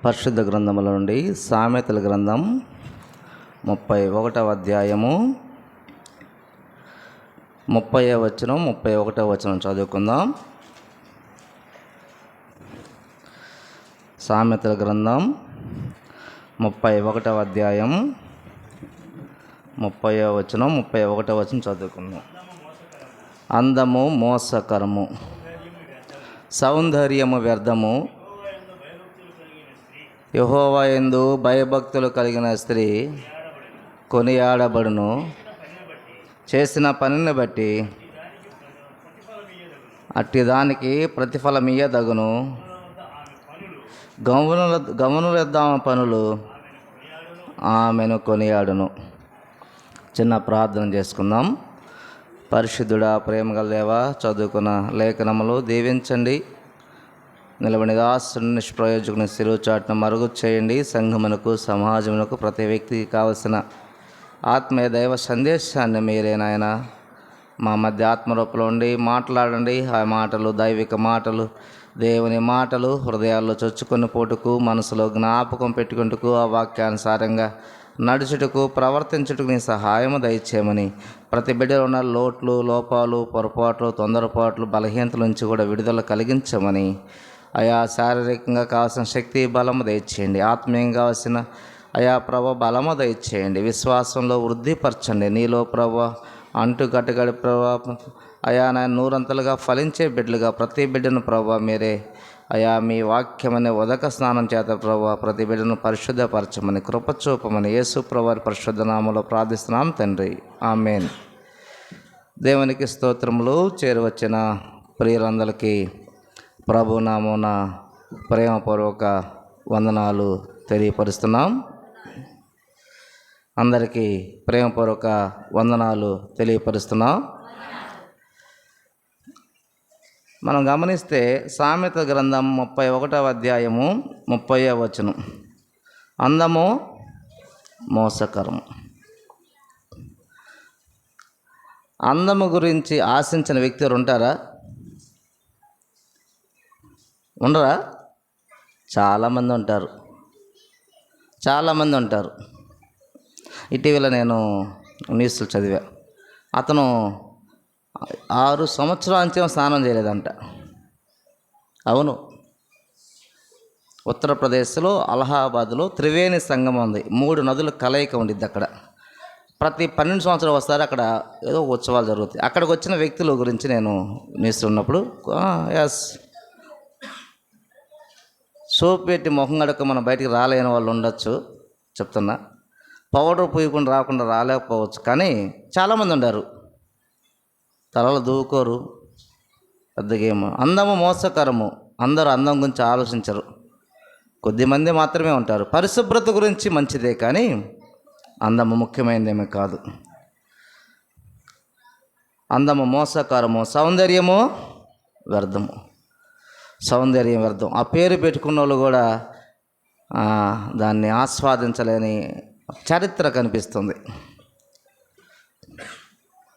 పరిశుద్ధ గ్రంథముల నుండి సామెతల గ్రంథం 31వ అధ్యాయము 30వ వచనం 31వ వచనం చదువుకుందాం. సామెతల గ్రంథం 31వ అధ్యాయం 30వ వచనం 31వ వచనం చదువుకుందాం. అందము మోసకరము, సౌందర్యము వ్యర్థము, యెహోవా యందు భయభక్తులు కలిగిన స్త్రీ కొనియాడబడును. చేసిన పనిని బట్టి అట్టి దానికి ప్రతిఫలమియ్యదగును. గమనులెద్దామ పనులు ఆమెను కొనియాడును. చిన్న ప్రార్థన చేసుకుందాం. పరిశుద్ధుడా, ప్రేమగల దేవా, చదువుకున్న లేఖనములు దీవించండి. నిలబడి దాసుని నిష్ప్రయోజకుని శిలువ చాటును మరుగు చేయండి. సంఘమునకు, సమాజమునకు, ప్రతి వ్యక్తికి కావలసిన ఆత్మీయ దైవ సందేశాన్ని మీరే నాయన మా మధ్య ఆత్మరూపంలో ఉండి మాట్లాడండి. ఆ మాటలు దైవిక మాటలు, దేవుని మాటలు హృదయాల్లో చొచ్చుకొని పోటుకు, మనసులో జ్ఞాపకం పెట్టుకుంటూ ఆ వాక్యానుసారంగా నడుచుటకు, ప్రవర్తించుటకు నీ సహాయము దయచేయమని, ప్రతి బిడ్డలో ఉన్న లోట్లు, లోపాలు, పొరపాట్లు, తొందరపాట్లు, బలహీనతల నుంచి కూడా విడుదల కలిగించమని, అయా శారీరకంగా కావాల్సిన శక్తి బలము దయచేయండి. ఆత్మీయంగా కావాల్సిన అయా ప్రభ బలము దయచేయండి. విశ్వాసంలో వృద్ధిపరచండి. నీలో ప్రభ అంటు కట్టుగడి ప్రభ అయా నాయన నూరంతలుగా ఫలించే బిడ్డలుగా ప్రతి బిడ్డను ప్రభ మీరే అయా మీ వాక్యమనే ఉదక స్నానం చేత ప్రభా ప్రతి బిడ్డను పరిశుద్ధపరచమని, కృపచూపమని యేసు ప్రభువారి పరిశుద్ధ నామములో ప్రార్థిస్తున్నాం తండ్రి, ఆమేన్. దేవునికి స్తోత్రములు. చేరువచ్చిన ప్రియులందరికీ ప్రభు నామమున ప్రేమపూర్వక వందనాలు తెలియపరుస్తున్నాం. అందరికీ ప్రేమపూర్వక వందనాలు తెలియపరుస్తున్నాం. మనం గమనిస్తే సామెత గ్రంథం 31వ అధ్యాయము 30వ వచనం, అందము మోసకరము. అందము గురించి ఆశించిన వ్యక్తులు ఉంటారా? ఉండరా? చాలామంది ఉంటారు. ఇటీవల నేను న్యూస్లు చదివా. అతను 6 సంవత్సరాల నుంచి స్నానం చేయలేదంట. అవును, ఉత్తరప్రదేశ్లో అలహాబాద్లో త్రివేణి సంగమం ఉంది. 3 నదుల కలయిక ఉండిద్ది అక్కడ. ప్రతి 12 సంవత్సరాలు వస్తారు. అక్కడ ఏదో ఉత్సవాలు జరుగుతాయి. అక్కడికి వచ్చిన వ్యక్తుల గురించి నేను న్యూస్ ఉన్నప్పుడు ఎస్, సోప్ పెట్టి మొహం గడక మనం బయటికి రాలేని వాళ్ళు ఉండొచ్చు, చెప్తున్నా. పౌడర్ పూయకుండా రాకుండా రాలేకపోవచ్చు. కానీ చాలామంది ఉండారు. తలలు దూకోరు, పెద్దగేమో. అందము మోసకరము. అందరూ అందం గురించి ఆలోచించరు. కొద్దిమంది మాత్రమే ఉంటారు. పరిశుభ్రత గురించి మంచిదే, కానీ అందము ముఖ్యమైనదేమీ కాదు. అందము మోసకరము, సౌందర్యము వ్యర్థము. సౌందర్యం వ్యర్థం. ఆ పేరు పెట్టుకున్న వాళ్ళు కూడా దాన్ని ఆస్వాదించలేని చరిత్ర కనిపిస్తుంది.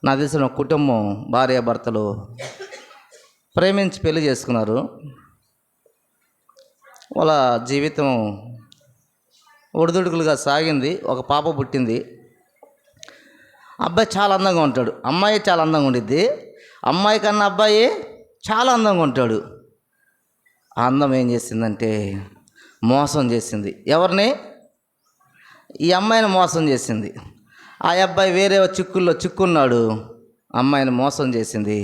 నా తెలిసిన కుటుంబం భార్యాభర్తలు ప్రేమించి పెళ్లి చేసుకున్నారు. వాళ్ళ జీవితం ఒడిదుడుకులుగా సాగింది. ఒక పాప పుట్టింది. అబ్బాయి చాలా అందంగా ఉంటాడు, అమ్మాయి చాలా అందంగా ఉండిద్ది. అమ్మాయి కన్నా అబ్బాయి చాలా అందంగా ఉంటాడు. ఆ అందం ఏం చేసిందంటే మోసం చేసింది. ఎవరిని? ఈ అమ్మాయిని మోసం చేసింది. ఆ అబ్బాయి వేరే చిక్కుల్లో చిక్కున్నాడు, అమ్మాయిని మోసం చేసింది.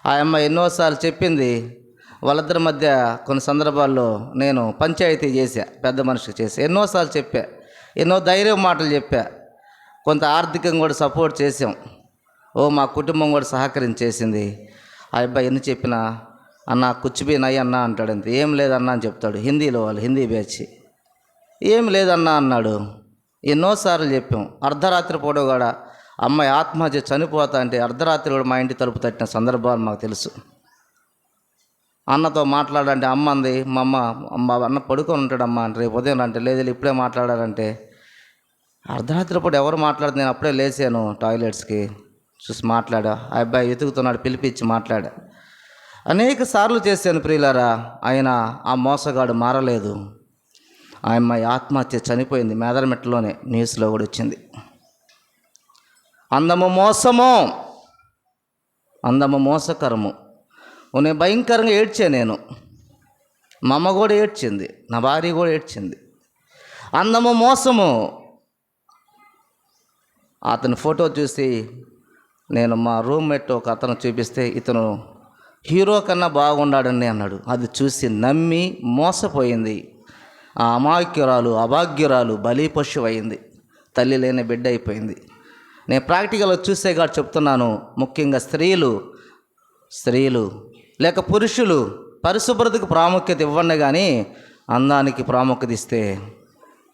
ఆ అమ్మాయి ఎన్నోసార్లు చెప్పింది. వాళ్ళిద్దరి మధ్య కొన్ని సందర్భాల్లో నేను పంచాయతీ చేశా, పెద్ద మనిషికి చేసి ఎన్నోసార్లు చెప్పా, ఎన్నో ధైర్యం మాటలు చెప్పా, కొంత ఆర్థికంగా కూడా సపోర్ట్ చేసాం. మా కుటుంబం కూడా సహకరించేసింది. ఆ అబ్బాయి ఎన్ని చెప్పినా అన్న కుచ్చిబీ నయ్యి అన్న అంటాడు. అంతే, ఏం లేదన్నా అని చెప్తాడు. హిందీలో వాళ్ళు హిందీ బ్యాచ్. ఏం లేదన్నా అన్నాడు. ఎన్నోసార్లు చెప్పాం. అర్ధరాత్రి పూట కూడా అమ్మాయి ఆత్మహత్య చనిపోతా అంటే అర్ధరాత్రి కూడా మా ఇంటి తలుపు తట్టిన సందర్భాలు మాకు తెలుసు. అన్నతో మాట్లాడంటే అమ్మ అంది, మా అన్న పడుకొని ఉంటాడమ్మా అంటే, రేపు ఉదయం అంటే లేదు ఇప్పుడే మాట్లాడాలంటే, అర్ధరాత్రి పూట ఎవరు మాట్లాడుతుంది? నేను అప్పుడే లేచాను టాయిలెట్స్కి, చూసి మాట్లాడా. ఆ అబ్బాయి వెతుకుతున్నాడు, పిలిపించి మాట్లాడా. అనేక సార్లు చేశాను ప్రియులారా, అయినా ఆ మోసగాడు మారలేదు. ఆ అమ్మాయి ఆత్మహత్య చనిపోయింది. మేదరమెట్టలోనే న్యూస్లో కూడా వచ్చింది. అందము మోసము, అందము మోసకరము. నేను భయంకరంగా ఏడ్చాను. నేను, మా అమ్మ కూడా ఏడ్చింది, నా భార్య కూడా ఏడ్చింది. అందము మోసము. అతని ఫోటో చూసి నేను మా రూమ్మేట్ ఒక అతను చూపిస్తే, ఇతను హీరో కన్నా బాగున్నాడని అన్నాడు. అది చూసి నమ్మి మోసపోయింది. ఆ అమాయకురాలు, అభాగ్యురాలు బలిపశువు అయింది. తల్లి లేని బిడ్డ అయిపోయింది. నేను ప్రాక్టికల్గా చూసే కాదు చెప్తున్నాను. ముఖ్యంగా స్త్రీలు లేక పురుషులు పరిశుభ్రతకు ప్రాముఖ్యత ఇవ్వండి, కానీ అందానికి ప్రాముఖ్యత ఇస్తే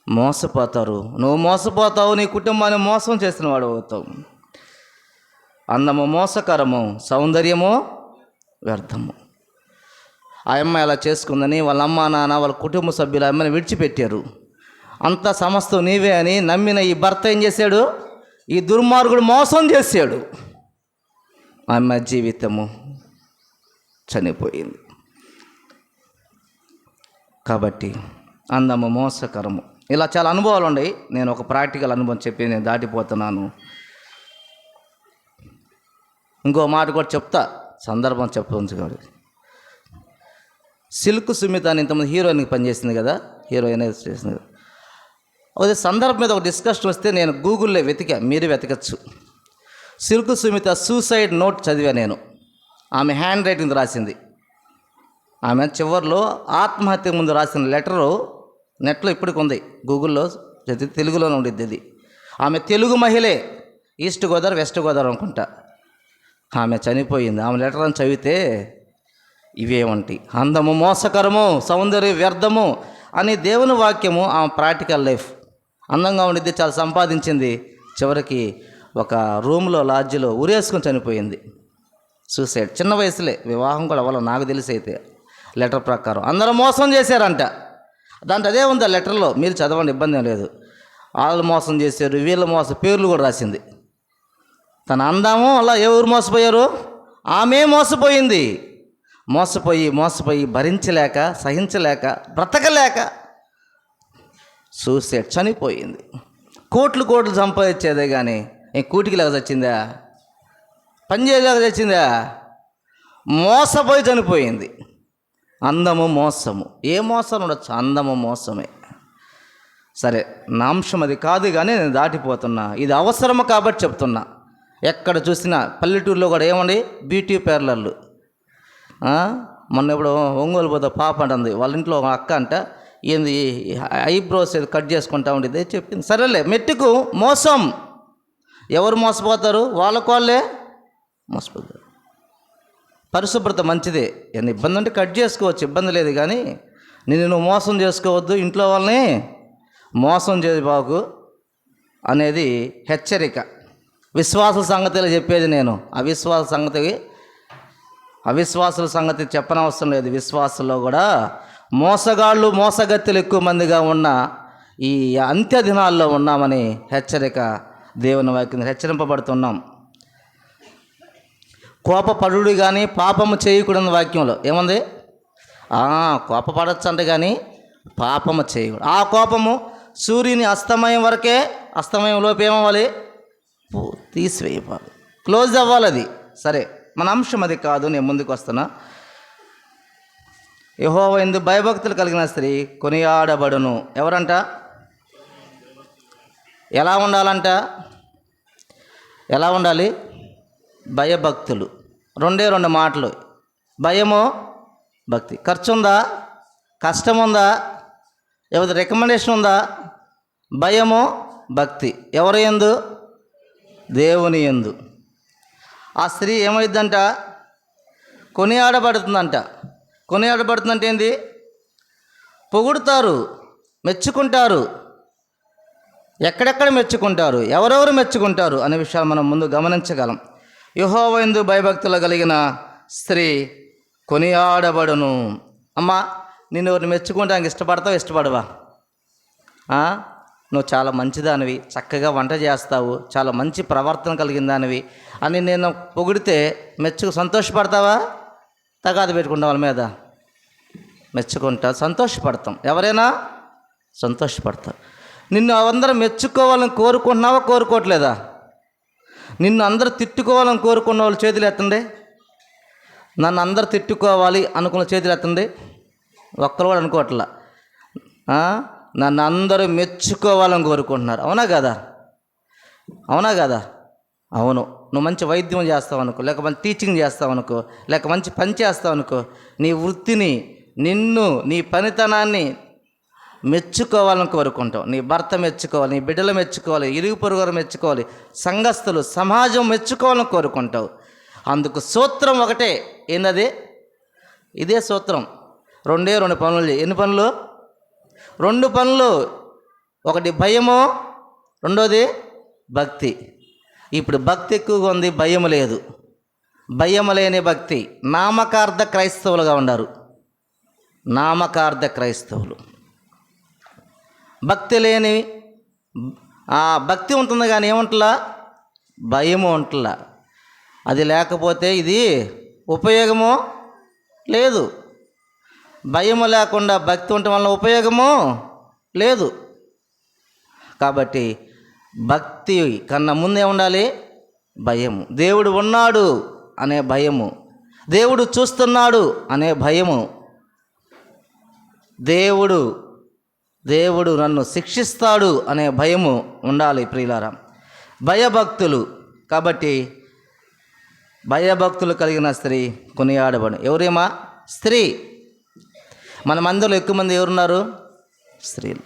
మోసపోతారు. నువ్వు మోసపోతావు, నీ కుటుంబాన్ని మోసం చేసిన వాడు అవుతావు. అందము మోసకరము, సౌందర్యము వ్యర్థము. ఆ అమ్మాయి అలా చేసుకుందని వాళ్ళ అమ్మ నాన్న వాళ్ళ కుటుంబ సభ్యులు అమ్మని విడిచిపెట్టారు. అంత సమస్తం నీవే అని నమ్మిన ఈ భర్త ఏం చేశాడు? ఈ దుర్మార్గుడు మోసం చేశాడు. ఆ అమ్మాయి జీవితము చనిపోయింది. కాబట్టి అందము మోసకరము. ఇలా చాలా అనుభవాలు ఉన్నాయి. నేను ఒక ప్రాక్టికల్ అనుభవం చెప్పి నేను దాటిపోతున్నాను. ఇంకో మాట కూడా చెప్తా, సందర్భం చెప్పవచ్చు కాదు. సిల్క్ సుమిత అని ఇంతమంది హీరోయిన్కి పనిచేసింది కదా, హీరోయిన్ చేసింది కదా. అదే సందర్భం మీద ఒక డిస్కషన్ వస్తే నేను గూగుల్లో వెతికా, మీరు వెతకచ్చు. సిల్క్ సుమిత సూసైడ్ నోట్ చదివా నేను. ఆమె హ్యాండ్ రైటింగ్ రాసింది. ఆమె చివరిలో ఆత్మహత్య ముందు రాసిన లెటరు నెట్లో ఇప్పటికి ఉంది, గూగుల్లో తెలుగులోనే ఉండిద్ది. అది ఆమె తెలుగు మహిళే, ఈస్ట్ గోదావరి వెస్ట్ గోదావరి అనుకుంటా. ఆమె చనిపోయింది. ఆమె లెటర్ అని చదివితే ఇవేమంటి అందము మోసకరము, సౌందర్య వ్యర్థము అని దేవుని వాక్యము. ఆమె ప్రాక్టికల్ లైఫ్ అందంగా ఉండిద్ది, చాలా సంపాదించింది. చివరికి ఒక రూమ్లో లాడ్జిలో ఉరేసుకొని చనిపోయింది. సూసైడ్, చిన్న వయసులే, వివాహం కూడా అవ్వాలి నాకు తెలిసి. అయితే లెటర్ ప్రకారం అందరూ మోసం చేశారంట. దాంట్లో అదే ఉంది ఆ లెటర్లో, మీరు చదవండి, ఇబ్బంది ఏం లేదు. వాళ్ళు మోసం చేశారు, వీళ్ళు పేర్లు కూడా రాసింది. తన అందాము అలా ఎవరు మోసపోయారు? ఆమె మోసపోయింది. మోసపోయి భరించలేక, సహించలేక, బ్రతకలేక సూసైడ్, చనిపోయింది. కోట్లు సంపాదించేదే కానీ కూటికి లేక చచ్చిందా? పని చేయలేక చచ్చిందా? మోసపోయి చనిపోయింది. అందము మోసము. ఏ మోసం ఉండొచ్చు? అందము మోసమే. సరే, నా అంశం అది కాదు, కానీ నేను దాటిపోతున్నా. ఇది అవసరము కాబట్టి చెప్తున్నా. ఎక్కడ చూసినా పల్లెటూరులో కూడా ఏమండి బ్యూటీ పార్లర్లు. మొన్న ఇప్పుడు ఒంగోలు పోతే పాప అంటుంది, వాళ్ళ ఇంట్లో ఒక అక్క అంట, ఏంది ఐబ్రోస్ కట్ చేసుకుంటా ఉండేది చెప్పింది. సరేలే, మెట్టుకు మోసం. ఎవరు మోసపోతారు? వాళ్ళే మోసపోతారు. పరిశుభ్రత మంచిదే, ఏమైనా ఇబ్బంది అంటే కట్ చేసుకోవచ్చు, ఇబ్బంది లేదు. కానీ నువ్వు మోసం చేసుకోవద్దు, ఇంట్లో వాళ్ళని మోసం చేయబాకు అనేది హెచ్చరిక. విశ్వాసుల సంగతిలో చెప్పేది నేను. అవిశ్వాసుల సంగతి చెప్పనవసరం లేదు. విశ్వాసుల్లో కూడా మోసగాళ్ళు, మోసగత్తెలు ఎక్కువ మందిగా ఉన్న ఈ అంత్య దినాల్లో ఉన్నామని హెచ్చరిక, దేవుని వాక్యం హెచ్చరింపబడుతున్నాం. కోపపడుడు కానీ పాపము చేయకూడని వాక్యంలో ఏముంది? కోపపడచ్చు అంటే కానీ పాపము చేయకూడదు. ఆ కోపము సూర్యుని అస్తమయం వరకే, అస్తమయంలోపు ఏమవ్వాలి? తీసివేయాలి, క్లోజ్ అవ్వాలి. అది సరే, మన అంశం అది కాదు. నేను ముందుకు వస్తున్నా. యెహోవా యందు భయభక్తులు కలిగిన స్త్రీ కొనియాడబడును. ఎవరంట? ఎలా ఉండాలంట? ఎలా ఉండాలి? భయభక్తులు. రెండు మాటలు. భయము, భక్తి. ఖర్చు ఉందా? కష్టం ఉందా? ఎవరి రికమెండేషన్ ఉందా? భయము, భక్తి. ఎవరి యందు? దేవుని యందు. ఆ స్త్రీ ఏమైందంట? కొనియాడబడుతుందంట. కొనియాడబడుతుందంటే ఏంది? పొగుడుతారు, మెచ్చుకుంటారు. ఎక్కడెక్కడ మెచ్చుకుంటారు, ఎవరెవరు మెచ్చుకుంటారు అనే విషయాలు మనం ముందు గమనించగలం. యెహోవా యందు భయభక్తులు కలిగిన స్త్రీ కొనియాడబడును. అమ్మా, నిన్ను ఎవరిని మెచ్చుకోవడానికి ఇష్టపడవా? నువ్వు చాలా మంచిదానివి, చక్కగా వంట చేస్తావు, చాలా మంచి ప్రవర్తన కలిగిన దానివి అని నేను పొగిడితే సంతోషపడతావా? తగాదు పెట్టుకుంటాం వాళ్ళ మీద. మెచ్చుకుంటా, సంతోషపడతాం. ఎవరైనా సంతోషపడతావు. నిన్ను అందరూ మెచ్చుకోవాలని కోరుకుంటున్నావా, కోరుకోవట్లేదా? నిన్ను అందరూ తిట్టుకోవాలని కోరుకున్న వాళ్ళు చేతులు ఎత్తండి. నన్ను అందరు తిట్టుకోవాలి అనుకున్న చేతులు ఎత్తండి. ఒక్కరు కూడా అనుకోవట్లా. నన్ను అందరూ మెచ్చుకోవాలని కోరుకుంటున్నారు. అవునా కదా? అవునా కదా? అవును. నువ్వు మంచి వైద్యం చేస్తావు అనుకో, లేక మంచి టీచింగ్ చేస్తావు అనుకో, లేక మంచి పని చేస్తావు అనుకో, నీ వృత్తిని, నిన్ను, నీ పనితనాన్ని మెచ్చుకోవాలని కోరుకుంటావు. నీ భర్త మెచ్చుకోవాలి, నీ బిడ్డలు మెచ్చుకోవాలి, ఇరుగు పొరుగురు మెచ్చుకోవాలి, సంఘస్థులు, సమాజం మెచ్చుకోవాలని కోరుకుంటావు. అందుకు సూత్రం ఒకటే. ఏంటది? ఇదే సూత్రం. రెండు పనులు. ఎన్ని పనులు? 2 పనులు. ఒకటి భయము, రెండోది భక్తి. ఇప్పుడు భక్తి ఎక్కువగా ఉంది, భయం లేదు. భయం లేని భక్తి. నామకార్థ క్రైస్తవులుగా ఉన్నారు. నామకార్థ క్రైస్తవులు. భక్తి లేని, భక్తి ఉంటుంది కానీ ఏముంటలా? భయము ఉంటలా. అది లేకపోతే ఇది ఉపయోగము లేదు. భయము లేకుండా భక్తి ఉండటం వల్ల ఉపయోగము లేదు. కాబట్టి భక్తి కన్నా ముందే ఉండాలి భయము. దేవుడు ఉన్నాడు అనే భయము, దేవుడు చూస్తున్నాడు అనే భయము, దేవుడు నన్ను శిక్షిస్తాడు అనే భయము ఉండాలి ప్రియులారా. భయభక్తులు. కాబట్టి భయభక్తులు కలిగిన స్త్రీ కొనియాడబడు. ఎవరేమా? స్త్రీ. మన మందిలో ఎక్కువ మంది ఎవరున్నారు? స్త్రీలు.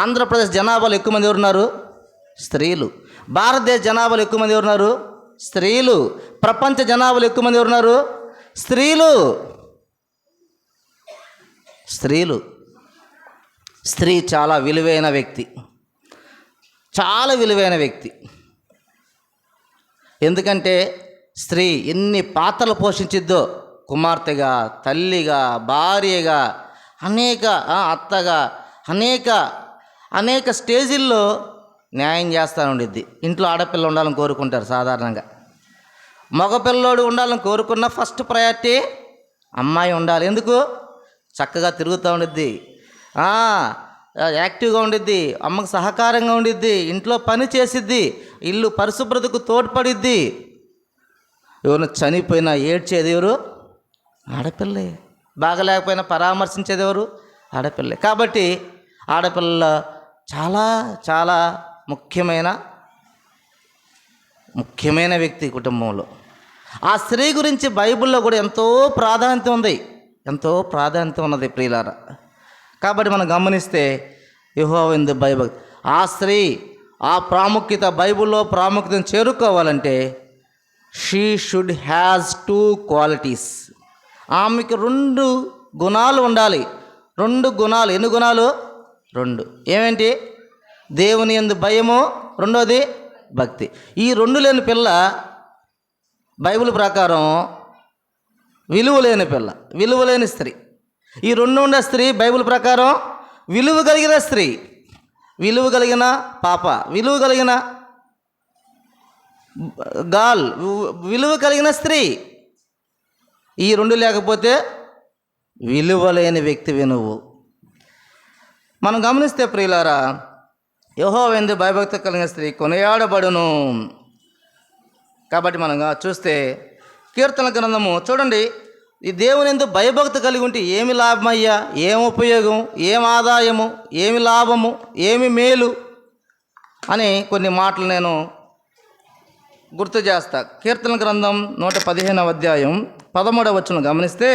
ఆంధ్రప్రదేశ్ జనాభాలో ఎక్కువ మంది ఎవరున్నారు? స్త్రీలు. భారతదేశ జనాభాలో ఎక్కువ మంది ఎవరున్నారు? స్త్రీలు. ప్రపంచ జనాభాలో ఎక్కువ మంది ఎవరున్నారు? స్త్రీలు. స్త్రీ చాలా విలువైన వ్యక్తి, చాలా విలువైన వ్యక్తి. ఎందుకంటే స్త్రీ ఎన్ని పాత్రలు పోషించిద్దో, కుమార్తెగా, తల్లిగా, భార్యగా, అత్తగా, అనేక స్టేజీల్లో న్యాయం చేస్తూ ఉండిద్ది. ఇంట్లో ఆడపిల్ల ఉండాలని కోరుకుంటారు సాధారణంగా. మగపిల్లోడు ఉండాలని కోరుకున్న ఫస్ట్ ప్రయారిటీ అమ్మాయి ఉండాలి. ఎందుకు? చక్కగా తిరుగుతూ ఉండిద్ది, యాక్టివ్గా ఉండిద్ది, అమ్మకు సహకారంగా ఉండిద్ది, ఇంట్లో పని చేసిద్ది, ఇల్లు పరిశుభ్రతకు తోడ్పడిద్ది. ఎవరు చనిపోయినా ఏడ్చేది ఎవరు? ఆడపిల్లే. బాగలేకపోయినా పరామర్శించేది ఎవరు? ఆడపిల్లే. కాబట్టి ఆడపిల్ల చాలా చాలా ముఖ్యమైన వ్యక్తి కుటుంబంలో. ఆ స్త్రీ గురించి బైబిల్లో కూడా ఎంతో ప్రాధాన్యత ఉన్నది ప్రియులారా. కాబట్టి మనం గమనిస్తే యెహోవా యందు భయభక్తి, ఆ స్త్రీ ఆ ప్రాముఖ్యత, బైబిల్లో ప్రాముఖ్యతను చేరుకోవాలంటే షీ షుడ్ హ్యాజ్ 2 క్వాలిటీస్. ఆమెకు 2 గుణాలు ఉండాలి. 2 గుణాలు. ఎన్ని గుణాలు? 2. ఏమేంటి? దేవుని యందు భయము, రెండోది భక్తి. ఈ 2 లేని పిల్ల బైబిల్ ప్రకారం విలువలేని పిల్ల, విలువలేని స్త్రీ. ఈ 2 ఉండే స్త్రీ బైబిల్ ప్రకారం విలువ కలిగిన స్త్రీ, విలువ కలిగిన పాప, విలువ కలిగిన గాల్, విలువ కలిగిన స్త్రీ. ఈ 2 లేకపోతే విలువలేని వ్యక్తివి నువ్వు. మనం గమనిస్తే ప్రియులారా, యెహోవా యందు భయభక్తి కలిగిన స్త్రీ కొనియాడబడును. కాబట్టి మనం చూస్తే కీర్తన గ్రంథము చూడండి. ఈ దేవుని యందు భయభక్తి కలిగి ఉంటే ఏమి లాభమయ్యా, ఏం ఉపయోగం, ఏం ఆదాయము, ఏమి లాభము, ఏమి మేలు అని కొన్ని మాటలు నేను గుర్తు చేస్తా. కీర్తన గ్రంథం 115వ అధ్యాయం 13వ వచనం గమనిస్తే,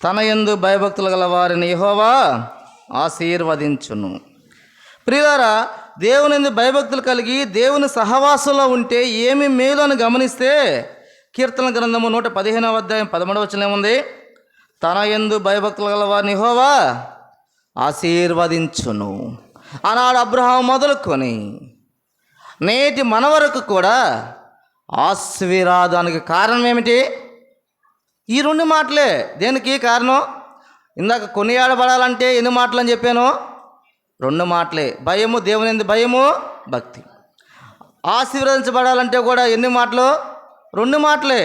తన యందు భయభక్తులు గల వారిని యెహోవా ఆశీర్వదించును. ప్రియులారా, దేవుని యందు భయభక్తులు కలిగి దేవుని సహవాసంలో ఉంటే ఏమి మేలు అని గమనిస్తే కీర్తన గ్రంథము 115వ అధ్యాయం 13వ వచనం ఏముంది? తన యందు భయభక్తులు గల వారిని యెహోవా ఆశీర్వదించును. ఆనాడు అబ్రహాము మొదలుకొని నేటి మన వరకు కూడా ఆశీర్వాదానికి కారణం ఏమిటి? ఈ 2 మాటలే. దేనికి కారణం? ఇందాక కొనియాడబడాలంటే ఎన్ని మాటలు అని చెప్పాను? 2 మాటలే. భయము, దేవుని యందు భయము, భక్తి. ఆశీర్వదించబడాలంటే కూడా ఎన్ని మాటలు? 2 మాటలే.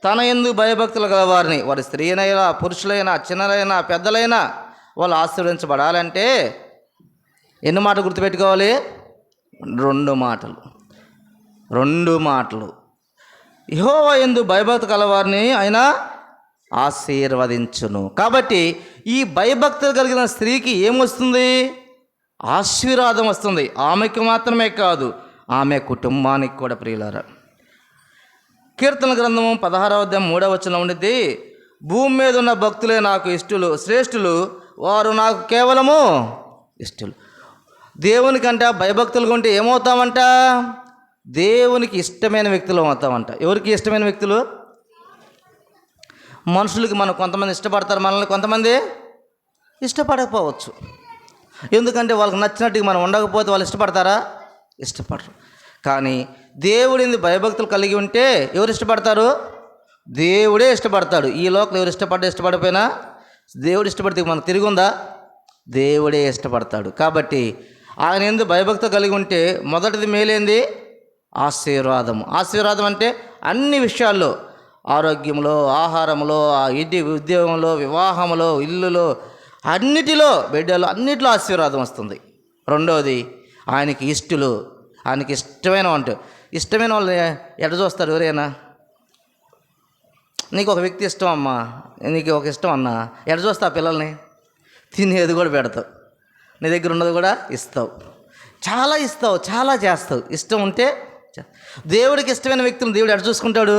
తన యందు భయభక్తులు గలవారిని, వారి స్త్రీనైనా పురుషులైనా చిన్నలైనా పెద్దలైనా వాళ్ళు ఆశీర్వదించబడాలంటే ఎన్ని మాటలు గుర్తుపెట్టుకోవాలి? 2 మాటలు. 2 మాటలు. యెహోవా యందు భయభక్తి కలవారిని ఆయన ఆశీర్వదించును. కాబట్టి ఈ భయభక్తులు కలిగిన స్త్రీకి ఏమొస్తుంది? ఆశీర్వాదం వస్తుంది. ఆమెకి మాత్రమే కాదు, ఆమె కుటుంబానికి కూడా. ప్రియులారా, కీర్తన గ్రంథము 16వ అధ్యాయం 3వ వచనం ఉండిద్ది, భూమి మీద ఉన్న భక్తులే నాకు ఇష్టలు, శ్రేష్ఠులు, వారు నాకు కేవలము ఇష్టలు. దేవునికంట భయభక్తులుగా ఉంటే ఏమవుతామంట? దేవునికి ఇష్టమైన వ్యక్తులు అవుతామంట. ఎవరికి ఇష్టమైన వ్యక్తులు? మనుషులకి మనం కొంతమంది ఇష్టపడతారు, మనల్ని కొంతమంది ఇష్టపడకపోవచ్చు. ఎందుకంటే వాళ్ళకి నచ్చినట్టుగా మనం ఉండకపోతే వాళ్ళు ఇష్టపడతారా? ఇష్టపడరు. కానీ దేవుడిని భయభక్తులు కలిగి ఉంటే ఎవరు ఇష్టపడతారు? దేవుడే ఇష్టపడతాడు. ఈ లోకం ఎవరు ఇష్టపడకపోయినా దేవుడు ఇష్టపడితే మనకు తిరిగి ఉందా? దేవుడే ఇష్టపడతాడు. కాబట్టి ఆయన యందు భయభక్తులు కలిగి ఉంటే మొదటిది మేలేంది? ఆశీర్వాదము. ఆశీర్వాదం అంటే అన్ని విషయాల్లో, ఆరోగ్యంలో, ఆహారంలో, ఉద్యోగంలో, వివాహంలో, ఇల్లులో, అన్నిటిలో, బిడ్డలో, అన్నిటిలో ఆశీర్వాదం వస్తుంది. రెండవది ఆయనకి ఇష్టలు. ఆయనకి ఇష్టమైన అంటే ఇష్టమైన వాళ్ళు ఎట చూస్తారు? ఎవరైనా నీకు ఒక వ్యక్తి ఇష్టం అమ్మా, నీకు ఒక ఇష్టం అన్నా, ఎట చూస్తా పిల్లల్ని? తినేది కూడా పెడతావు, నీ దగ్గర ఉన్నది కూడా ఇస్తావు, చాలా ఇస్తావు, చాలా చేస్తావు. ఇష్టం ఉంటే దేవుడికి ఇష్టమైన వ్యక్తులను దేవుడు ఎట చూసుకుంటాడు?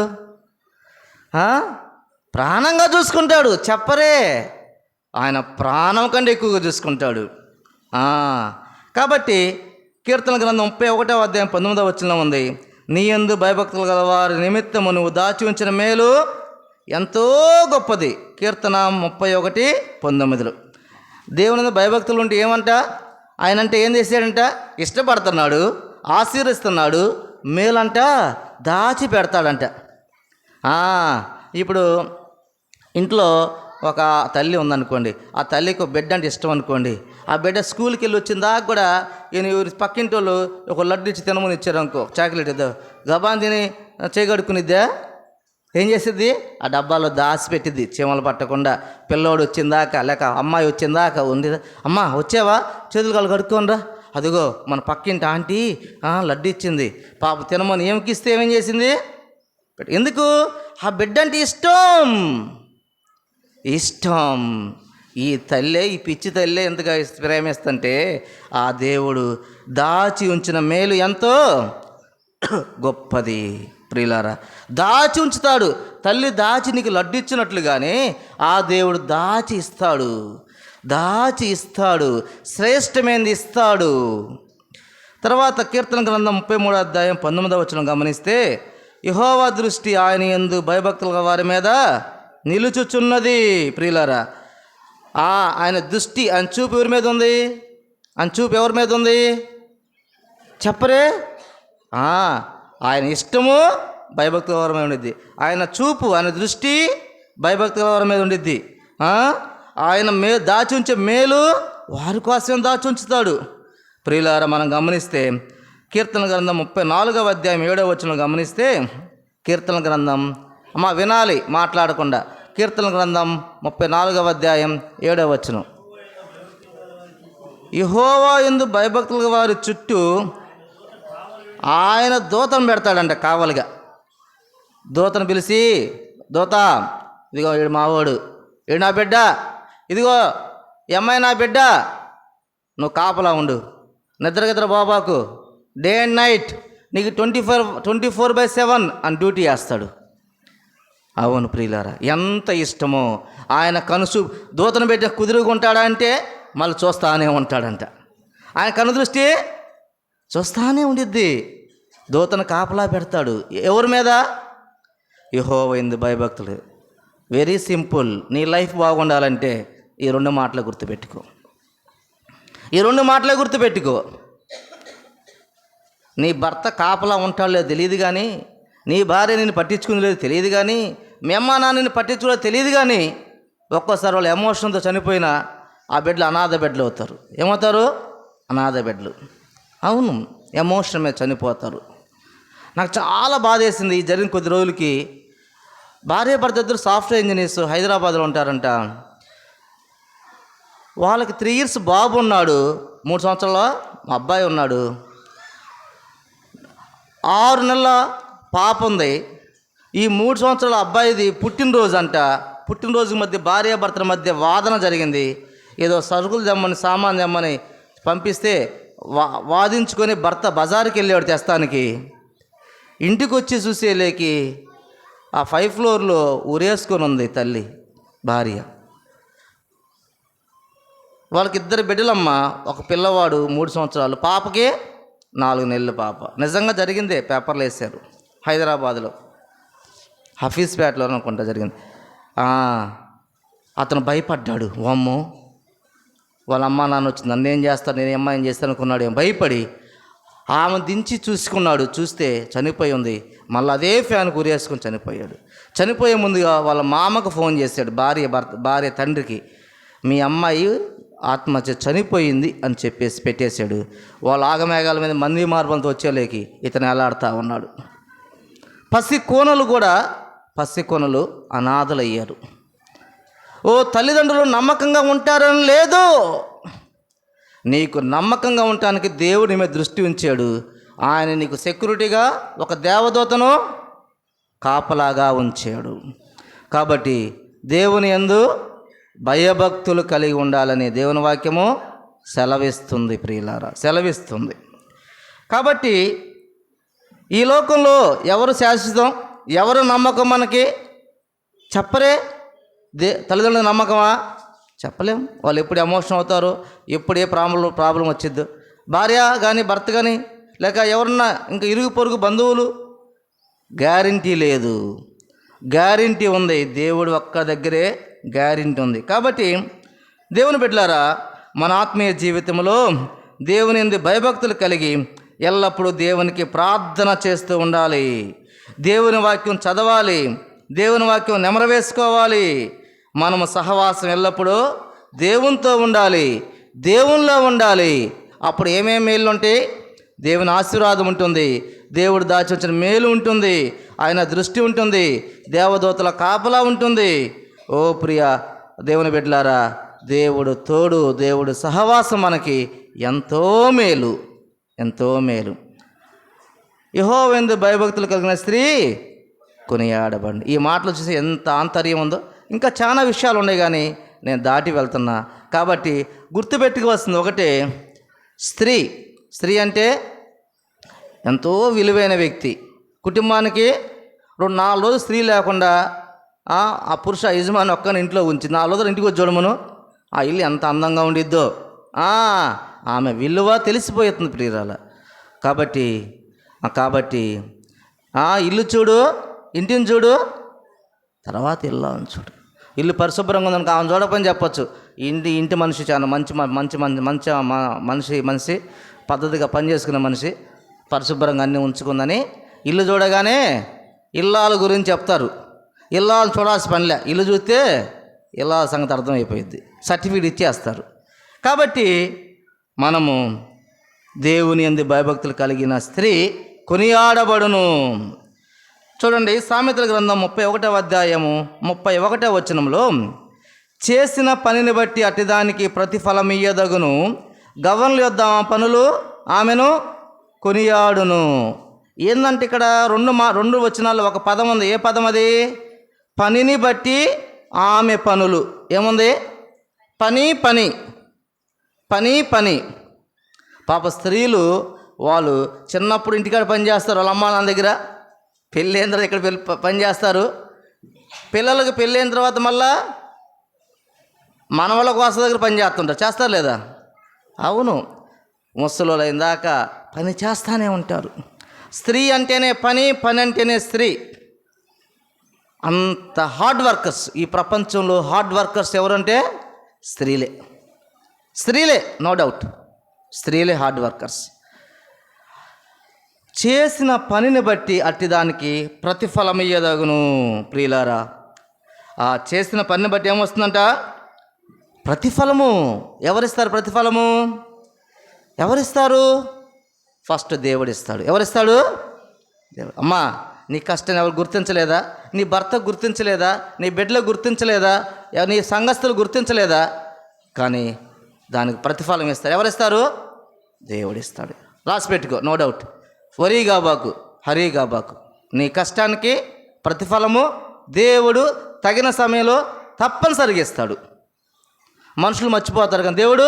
ప్రాణంగా చూసుకుంటాడు. చెప్పరే, ఆయన ప్రాణం కంటే ఎక్కువగా చూసుకుంటాడు. కాబట్టి కీర్తన గ్రంథం 31వ అధ్యాయం 19వ వచనం ఉంది, నీ యందు భయభక్తులు గల వారి నిమిత్తము నువ్వు దాచి ఉంచిన మేలు ఎంతో గొప్పది. కీర్తన 31:19. దేవుని భయభక్తులు ఉంటే ఏమంట? ఆయన అంటే ఏం చేశాడంట? ఇష్టపడుతున్నాడు, ఆశీర్వదిస్తున్నాడు, మేలంట దాచి పెడతాడంట. ఇప్పుడు ఇంట్లో ఒక తల్లి ఉందనుకోండి, ఆ తల్లికి ఒక బిడ్డ అంటే ఇష్టం అనుకోండి, ఆ బిడ్డ స్కూల్కి వెళ్ళి వచ్చిన దాకా కూడా పక్కింటి వాళ్ళు ఒక లడ్డు ఇచ్చి తినమని ఇచ్చారు అనుకో, చాక్లెట్ ఇద్దా, గబాన్ తిని చేయగడుకునిద్దా? ఏం చేసిద్ది? ఆ డబ్బాలో దాచి పెట్టిద్ది, చీమలు పట్టకుండా. పిల్లోడు వచ్చిందాక లేక అమ్మాయి వచ్చిందాక ఉంది, అమ్మ వచ్చావా, చేతులు కాళ్ళు కడుక్కోనరా, అదిగో మన పక్కింటి ఆంటీ లడ్డు ఇచ్చింది, పాప తినమని. ఏమికి ఇస్తే ఏమేం చేసింది? ఎందుకు? ఆ బిడ్డ అంటే ఇష్టం. ఇష్టం. ఈ తల్లే, ఈ పిచ్చి తల్లే ఎంతగా ప్రేమిస్తుంటే ఆ దేవుడు దాచి ఉంచిన మేలు ఎంతో గొప్పది. ప్రియులారా, దాచి ఉంచుతాడు. తల్లి దాచి నీకు లడ్డు ఇచ్చినట్లుగానే ఆ దేవుడు దాచి ఇస్తాడు, దాచి ఇస్తాడు, శ్రేష్టమైనది ఇస్తాడు. తర్వాత కీర్తన గ్రంథం 33వ అధ్యాయం 19వ వచనం గమనిస్తే, యెహోవా దృష్టి ఆయన యందు భయభక్తుల వారి మీద నిలుచుచున్నది. ప్రియులారా, ఆయన దృష్టి, ఆయన చూపు ఎవరి మీద ఉంది? ఆయన చూపు ఎవరి మీద ఉంది? చెప్పరే. ఆయన ఇష్టము భయభక్తుల వారి మీద ఉండిద్ది. ఆయన చూపు, ఆయన దృష్టి భయభక్తుల వారి మీద ఉండిద్ది. ఆయన దాచి ఉంచే మేలు వారి కోసం దాచి ఉంచుతాడు. ప్రియులారా, మనం గమనిస్తే కీర్తన గ్రంథం 34వ అధ్యాయం 7వ వచనం గమనిస్తే, కీర్తన గ్రంథం వినాలి మాట్లాడకుండా, కీర్తన గ్రంథం 34వ అధ్యాయం 7వ వచనం, యెహోవా యందు భయభక్తుల వారి చుట్టూ ఆయన దూతను పెడతాడంట, కావలిగా. దూతను పిలిచి, దూత ఇదిగో ఈడు మావాడు, ఈడు నా బిడ్డ, ఇదిగో ఈ అమ్మాయి నా బిడ్డ, నువ్వు కాపలా ఉండు, నిద్ర బాబాకు, డే అండ్ నైట్ నీకు 24/7 అని డ్యూటీ చేస్తాడు. అవును ప్రియులారా, ఎంత ఇష్టమో. ఆయన కనుసు దూతను పెట్టి కుదురుగుంటాడా అంటే మళ్ళీ చూస్తానే ఉంటాడంట. ఆయన కనుదృష్టి చూస్తానే ఉండిద్ది. దూతను కాపలా పెడతాడు. ఎవరి మీద? యెహోవా యందు భయభక్తులు. Very simple. నీ లైఫ్ బాగుండాలంటే ఈ 2 మాటలు గుర్తుపెట్టుకో. ఈ 2 మాటలే గుర్తుపెట్టుకో. నీ భర్త కాపలా ఉంటాడో లేదో తెలియదు కానీ, నీ భార్య నిన్ను పట్టించుకుంది లేదు తెలియదు కానీ, మీ అమ్మ నాన్నని పట్టించుకోలేదు తెలియదు కానీ, ఒక్కోసారి వాళ్ళు ఎమోషన్తో చనిపోయినా ఆ బిడ్డలు అనాథ బిడ్డలు అవుతారు. ఏమవుతారు? అనాథ బిడ్డలు. అవును, ఎమోషన్ మీద చనిపోతారు. నాకు చాలా బాధ వేసింది. ఈ జరిగిన కొద్ది రోజులకి భార్య భర్త ఇద్దరు సాఫ్ట్వేర్ ఇంజనీర్స్ హైదరాబాద్లో ఉంటారంట. వాళ్ళకి 3 years బాబు ఉన్నాడు. 3 సంవత్సరాల మా అబ్బాయి ఉన్నాడు. 6 నెలల పాప ఉంది. ఈ 3 సంవత్సరాల అబ్బాయిది పుట్టినరోజు అంట. పుట్టినరోజు మధ్య భార్యాభర్తల మధ్య వాదన జరిగింది. ఏదో సరుకులు తెమ్మని, సామాన్ తెమ్మని పంపిస్తే వాదించుకొని భర్త బజారుకి వెళ్ళాడు తెస్తానికి. ఇంటికి వచ్చి చూసేలేకి ఆ 5th ఫ్లోర్లో ఉరేసుకొని ఉంది తల్లి, భార్య. వాళ్ళకి 2 బిడ్డలమ్మ. ఒక పిల్లవాడు 3 సంవత్సరాలు, పాపకి 4 నెలల పాప. నిజంగా జరిగిందే, పేపర్లు వేశారు. హైదరాబాద్లో హఫీజ్పేటలో అనుకుంటా జరిగింది. అతను భయపడ్డాడు. వామ్మో, వాళ్ళ అమ్మ నాన్న వచ్చి నన్ను ఏం చేస్తాను, నేను అమ్మ ఏం చేస్తాను అనుకున్నాడు. భయపడి ఆమె దించి చూసుకున్నాడు. చూస్తే చనిపోయి ఉంది. మళ్ళీ అదే ఫ్యాన్ ఉరేసుకొని చనిపోయాడు. చనిపోయే ముందుగా వాళ్ళ మామకు ఫోన్ చేశాడు, భార్య తండ్రికి, మీ అమ్మాయి ఆత్మహత్య చనిపోయింది అని చెప్పేసి పెట్టేశాడు. వాళ్ళ ఆగమేఘాల మీద మంది మార్పులతో వచ్చేలేకి ఇతను ఎలాడుతూ ఉన్నాడు. పసికొనలు అనాథలయ్యారు. ఓ తల్లిదండ్రులు నమ్మకంగా ఉంటారని లేదు. నీకు నమ్మకంగా ఉండటానికి దేవుడి మీద దృష్టి ఉంచాడు. ఆయన నీకు సెక్యూరిటీగా ఒక దేవదూతను కాపలాగా ఉంచాడు. కాబట్టి దేవుని యందు భయభక్తులు కలిగి ఉండాలని దేవుని వాక్యము సెలవిస్తుంది. ప్రియులారా, సెలవిస్తుంది. కాబట్టి ఈ లోకంలో ఎవరు శాశ్వతం, ఎవరు నమ్మకం మనకి చెప్పరే. తల్లిదండ్రుల నమ్మకమా? చెప్పలేం. వాళ్ళు ఎప్పుడు ఎమోషన్ అవుతారో, ఎప్పుడు ఏ ప్రాబ్లం వచ్చిద్దు. భార్య కానీ, భర్త కానీ, లేక ఎవరన్నా ఇంకా ఇరుగు పొరుగు బంధువులు, గ్యారంటీ లేదు. గ్యారంటీ ఉంది, దేవుడు ఒక్క దగ్గరే గ్యారంటీ ఉంది. కాబట్టి దేవుని బిడ్డలారా, మన ఆత్మీయ జీవితంలో దేవుని యందు భయభక్తులు కలిగి ఎల్లప్పుడూ దేవునికి ప్రార్థన చేస్తూ ఉండాలి. దేవుని వాక్యం చదవాలి, దేవుని వాక్యం నెమరవేసుకోవాలి. మనము సహవాసం ఎల్లప్పుడూ దేవునితో ఉండాలి, దేవునిలో ఉండాలి. అప్పుడు ఏమేమి మేలు ఉంటాయి? దేవుని ఆశీర్వాదం ఉంటుంది, దేవుడు దాచి వచ్చిన మేలు ఉంటుంది, ఆయన దృష్టి ఉంటుంది, దేవదూతల కాపలా ఉంటుంది. ఓ ప్రియ దేవుని బిడ్డలారా, దేవుడు తోడు, దేవుడు సహవాసం మనకి ఎంతో మేలు, ఎంతో మేలు. యెహోవా యందు భయభక్తులు కలిగిన స్త్రీ కొనియాడబడి. ఈ మాటలు చూసి ఎంత ఆంతర్యం ఉందో. ఇంకా చాలా విషయాలు ఉన్నాయి కానీ నేను దాటి వెళ్తున్నా. కాబట్టి గుర్తుపెట్టుకోవాల్సింది ఒకటే, స్త్రీ అంటే ఎంతో విలువైన వ్యక్తి. కుటుంబానికి 4 రోజులు స్త్రీ లేకుండా ఆ పురుష యజమాని ఒక్కని ఇంట్లో ఉంచి 4 రోజులు ఇంటికి వచ్చి చూడమను, ఆ ఇల్లు ఎంత అందంగా ఉండిద్దో. ఆమె విలువ తెలిసిపోతుంది ప్రియురాల. కాబట్టి ఇల్లు చూడు, ఇంటిని చూడు, తర్వాత ఇల్లు చూడు. ఇల్లు పరిశుభ్రంగా ఉందని ఆమె చూడకపోయినా చెప్పచ్చు, ఇంటి మనిషి చాలా మనిషి పద్ధతిగా పనిచేసుకునే మనిషి, పరిశుభ్రంగా అన్నీ ఉంచుకుందని. ఇల్లు చూడగానే ఇల్లాల గురించి చెప్తారు. ఇల్లాలు చూడాల్సిన పనిలే, ఇల్లు చూస్తే ఇల్లాల సంగతి అర్థమైపోయింది, సర్టిఫికేట్ ఇచ్చేస్తారు. కాబట్టి మనము దేవుని యందు భయభక్తులు కలిగిన స్త్రీ కొనియాడబడును. చూడండి, సామెతల గ్రంథం 31వ అధ్యాయము 31వ వచనంలో, చేసిన పనిని బట్టి అటిదానికి ప్రతిఫలం ఇయ్యదగును, గవర్నల యొద్ద పనులు ఆమెను కొనియాడును. ఏందంటే ఇక్కడ 2 వచనాల్లో ఒక పదం ఉంది. ఏ పదం అది? పనిని బట్టి ఆమె పనులు. ఏముంది? పని. పాప స్త్రీలు వాళ్ళు చిన్నప్పుడు ఇంటికాడ పని చేస్తారు, వాళ్ళ అమ్మ నాన్న దగ్గర. పెళ్ళి అయిన తర్వాత ఇక్కడ పని చేస్తారు. పిల్లలకు పెళ్ళి అయిన తర్వాత మళ్ళా మనవాళ్ళ కోసం దగ్గర పని చేస్తుంటారు. చేస్తారు లేదా? అవును, ముసలోళ్ళు అయిన దాకా పని చేస్తూనే ఉంటారు. స్త్రీ అంటేనే పని అంటేనే స్త్రీ. అంత హార్డ్ వర్కర్స్ ఈ ప్రపంచంలో. హార్డ్ వర్కర్స్ ఎవరంటే స్త్రీలే, నో డౌట్. స్త్రీలే హార్డ్ వర్కర్స్. చేసిన పనిని బట్టి అట్టిదానికి ప్రతిఫలం ఇయ్యదగును. ప్రియులారా, ఆ చేసిన పనిని బట్టి ఏమొస్తుందంట? ప్రతిఫలము. ఎవరిస్తారు ప్రతిఫలము? ఎవరిస్తారు? ఫస్ట్ దేవుడిస్తాడు. ఎవరిస్తాడు? దేవుడు. అమ్మా, నీ కష్టాన్ని ఎవరు గుర్తించలేదా? నీ భర్త గుర్తించలేదా? నీ బిడ్డలు గుర్తించలేదా? నీ సంఘస్థులు గుర్తించలేదా? కానీ దానికి ప్రతిఫలం ఇస్తారు. ఎవరిస్తారు? దేవుడిస్తాడు. రాసి పెట్టుకో, నో డౌట్. వరీ గాబాకు, హరీ గాబాకు. నీ కష్టానికి ప్రతిఫలము దేవుడు తగిన సమయంలో తప్పనిసరిగా ఇస్తాడు. మనుషులు మర్చిపోతారు కానీ దేవుడు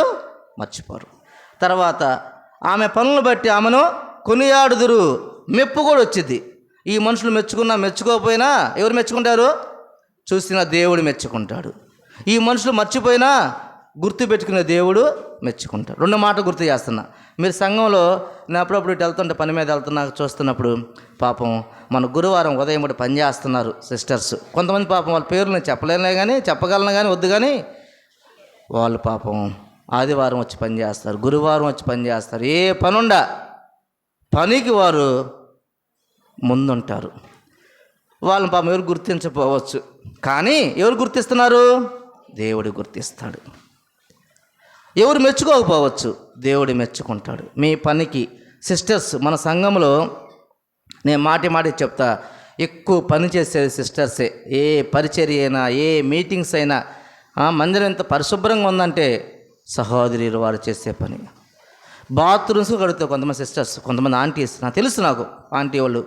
మర్చిపోరు. తర్వాత ఆమె పనులను బట్టి ఆమెను కొనియాడుదురు, మెప్పు కూడా వచ్చింది. ఈ మనుషులు మెచ్చుకున్నా మెచ్చుకోకపోయినా ఎవరు మెచ్చుకుంటారు? చూసిన దేవుడు మెచ్చుకుంటాడు. ఈ మనుషులు మర్చిపోయినా గుర్తుపెట్టుకునే దేవుడు మెచ్చుకుంటాడు. రెండు మాట గుర్తు చేస్తున్నా. మీరు సంఘంలో నేను అప్పుడప్పుడు ఇటు వెళ్తుంటే, పని మీద వెళ్తున్నా, చూస్తున్నప్పుడు పాపం మన గురువారం ఉదయం కూడా పని చేస్తున్నారు సిస్టర్స్. కొంతమంది పాపం వాళ్ళ పేర్లు నేను చెప్పలేనులే కానీ, చెప్పగలను కానీ వద్దు కానీ, వాళ్ళు పాపం ఆదివారం వచ్చి పని చేస్తారు, గురువారం వచ్చి పని చేస్తారు. ఏ పనుండా పనికి వారు ముందుంటారు. వాళ్ళని పాపం ఎవరు గుర్తించకపోవచ్చు, కానీ ఎవరు గుర్తిస్తున్నారు? దేవుడు గుర్తిస్తాడు. ఎవరు మెచ్చుకోకపోవచ్చు, దేవుడు మెచ్చుకుంటాడు. మీ పనికి సిస్టర్స్, మన సంఘంలో నేను మాటి చెప్తా, ఎక్కువ పని చేసేది సిస్టర్సే. ఏ పరిచర్య అయినా, ఏ మీటింగ్స్ అయినా, మందిరం ఎంత పరిశుభ్రంగా ఉందంటే సహోదరులు వారు చేసే పని. బాత్రూమ్స్ కడుగుతారు కొంతమంది సిస్టర్స్, కొంతమంది ఆంటీస్, నాకు తెలుసు, నాకు ఆంటీ వాళ్ళు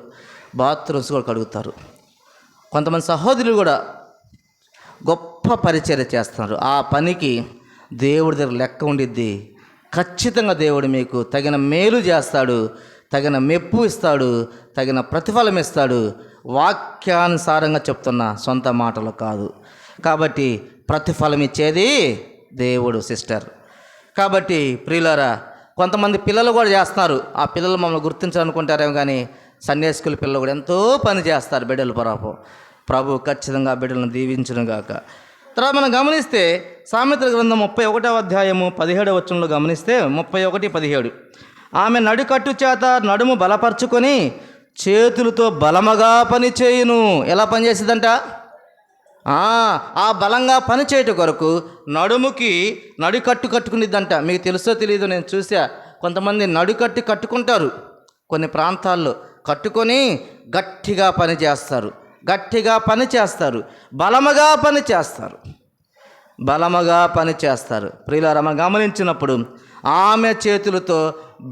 బాత్రూమ్స్ కూడా కడుగుతారు. కొంతమంది సహోదరులు కూడా గొప్ప పరిచర్య చేస్తున్నారు. ఆ పనికి దేవుడి దగ్గర లెక్క ఉండిద్ది. ఖచ్చితంగా దేవుడు మీకు తగిన మేలు చేస్తాడు, తగిన మెప్పు ఇస్తాడు, తగిన ప్రతిఫలం ఇస్తాడు. వాక్యానుసారంగా చెప్తున్నా, సొంత మాటలు కాదు. కాబట్టి ప్రతిఫలం ఇచ్చేది దేవుడు సిస్టర్. కాబట్టి ప్రియులారా, కొంతమంది పిల్లలు కూడా చేస్తున్నారు. ఆ పిల్లలు మమ్మల్ని గుర్తించాలనుకుంటారేమో కానీ సండే స్కూల్ పిల్లలు కూడా ఎంతో పని చేస్తారు బిడ్డల పరాపు. ప్రభు ఖచ్చితంగా బిడ్డలను దీవించును గాక. తర్వాత మనం గమనిస్తే సామెతల గ్రంథం 31వ అధ్యాయము 17వ వచనంలో గమనిస్తే 31:17, ఆమె నడుకట్టు చేత నడుము బలపరుచుకొని చేతులతో బలముగా పని చేయును. ఎలా పనిచేసిందంట? ఆ బలంగా పని చేయటం కొరకు నడుముకి నడుకట్టు కట్టుకునిద్దంట. మీకు తెలుసో తెలియదు, నేను చూసా. కొంతమంది నడుకట్టు కట్టుకుంటారు, కొన్ని ప్రాంతాల్లో కట్టుకొని గట్టిగా పని చేస్తారు, గట్టిగా పని చేస్తారు, బలముగా పని చేస్తారు, బలముగా పని చేస్తారు. ప్రియులారా, మనం గమనించినప్పుడు ఆమె చేతులతో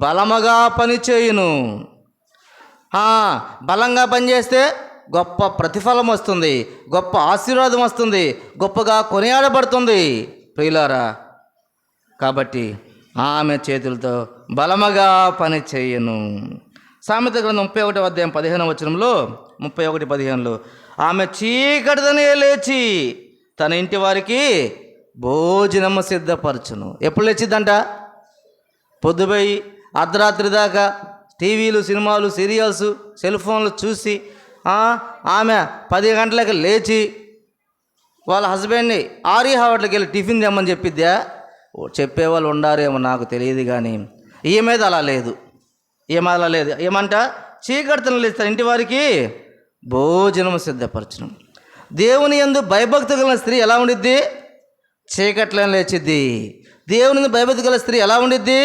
బలముగా పని చేయును. బలంగా పనిచేస్తే గొప్ప ప్రతిఫలం వస్తుంది, గొప్ప ఆశీర్వాదం వస్తుంది, గొప్పగా కొనియాడబడుతుంది ప్రియులారా. కాబట్టి ఆమె చేతులతో బలముగా పని చేయును. సామెత గ్రంథం 31వ అధ్యాయం 15వ వచనంలో 31:15, ఆమె చీకటిదనే లేచి తన ఇంటి వారికి భోజనము సిద్ధపరచును. ఎప్పుడు లేచిద్దంట? పొద్దుపోయి అర్ధరాత్రి దాకా టీవీలు, సినిమాలు, సీరియల్స్, సెల్ ఫోన్లు చూసి ఆమె 10 గంటలకు లేచి వాళ్ళ హస్బెండ్ని హోటల్కి వెళ్ళి టిఫిన్ తెమ్మని చెప్పిద్దా? చెప్పేవాళ్ళు ఉండారేమో, నాకు తెలియదు. కానీ ఈమెద అలా లేదు, ఏమంట? చీకటితనం లేస్తారు, ఇంటి వారికి భోజనము సిద్ధపరచడం. దేవుని యందు భయభక్తి కలిగిన స్త్రీ ఎలా ఉండిద్ది? చీకట్లను లేచిద్ది. దేవుని భయభక్తి కలిగిన స్త్రీ ఎలా ఉండిద్ది?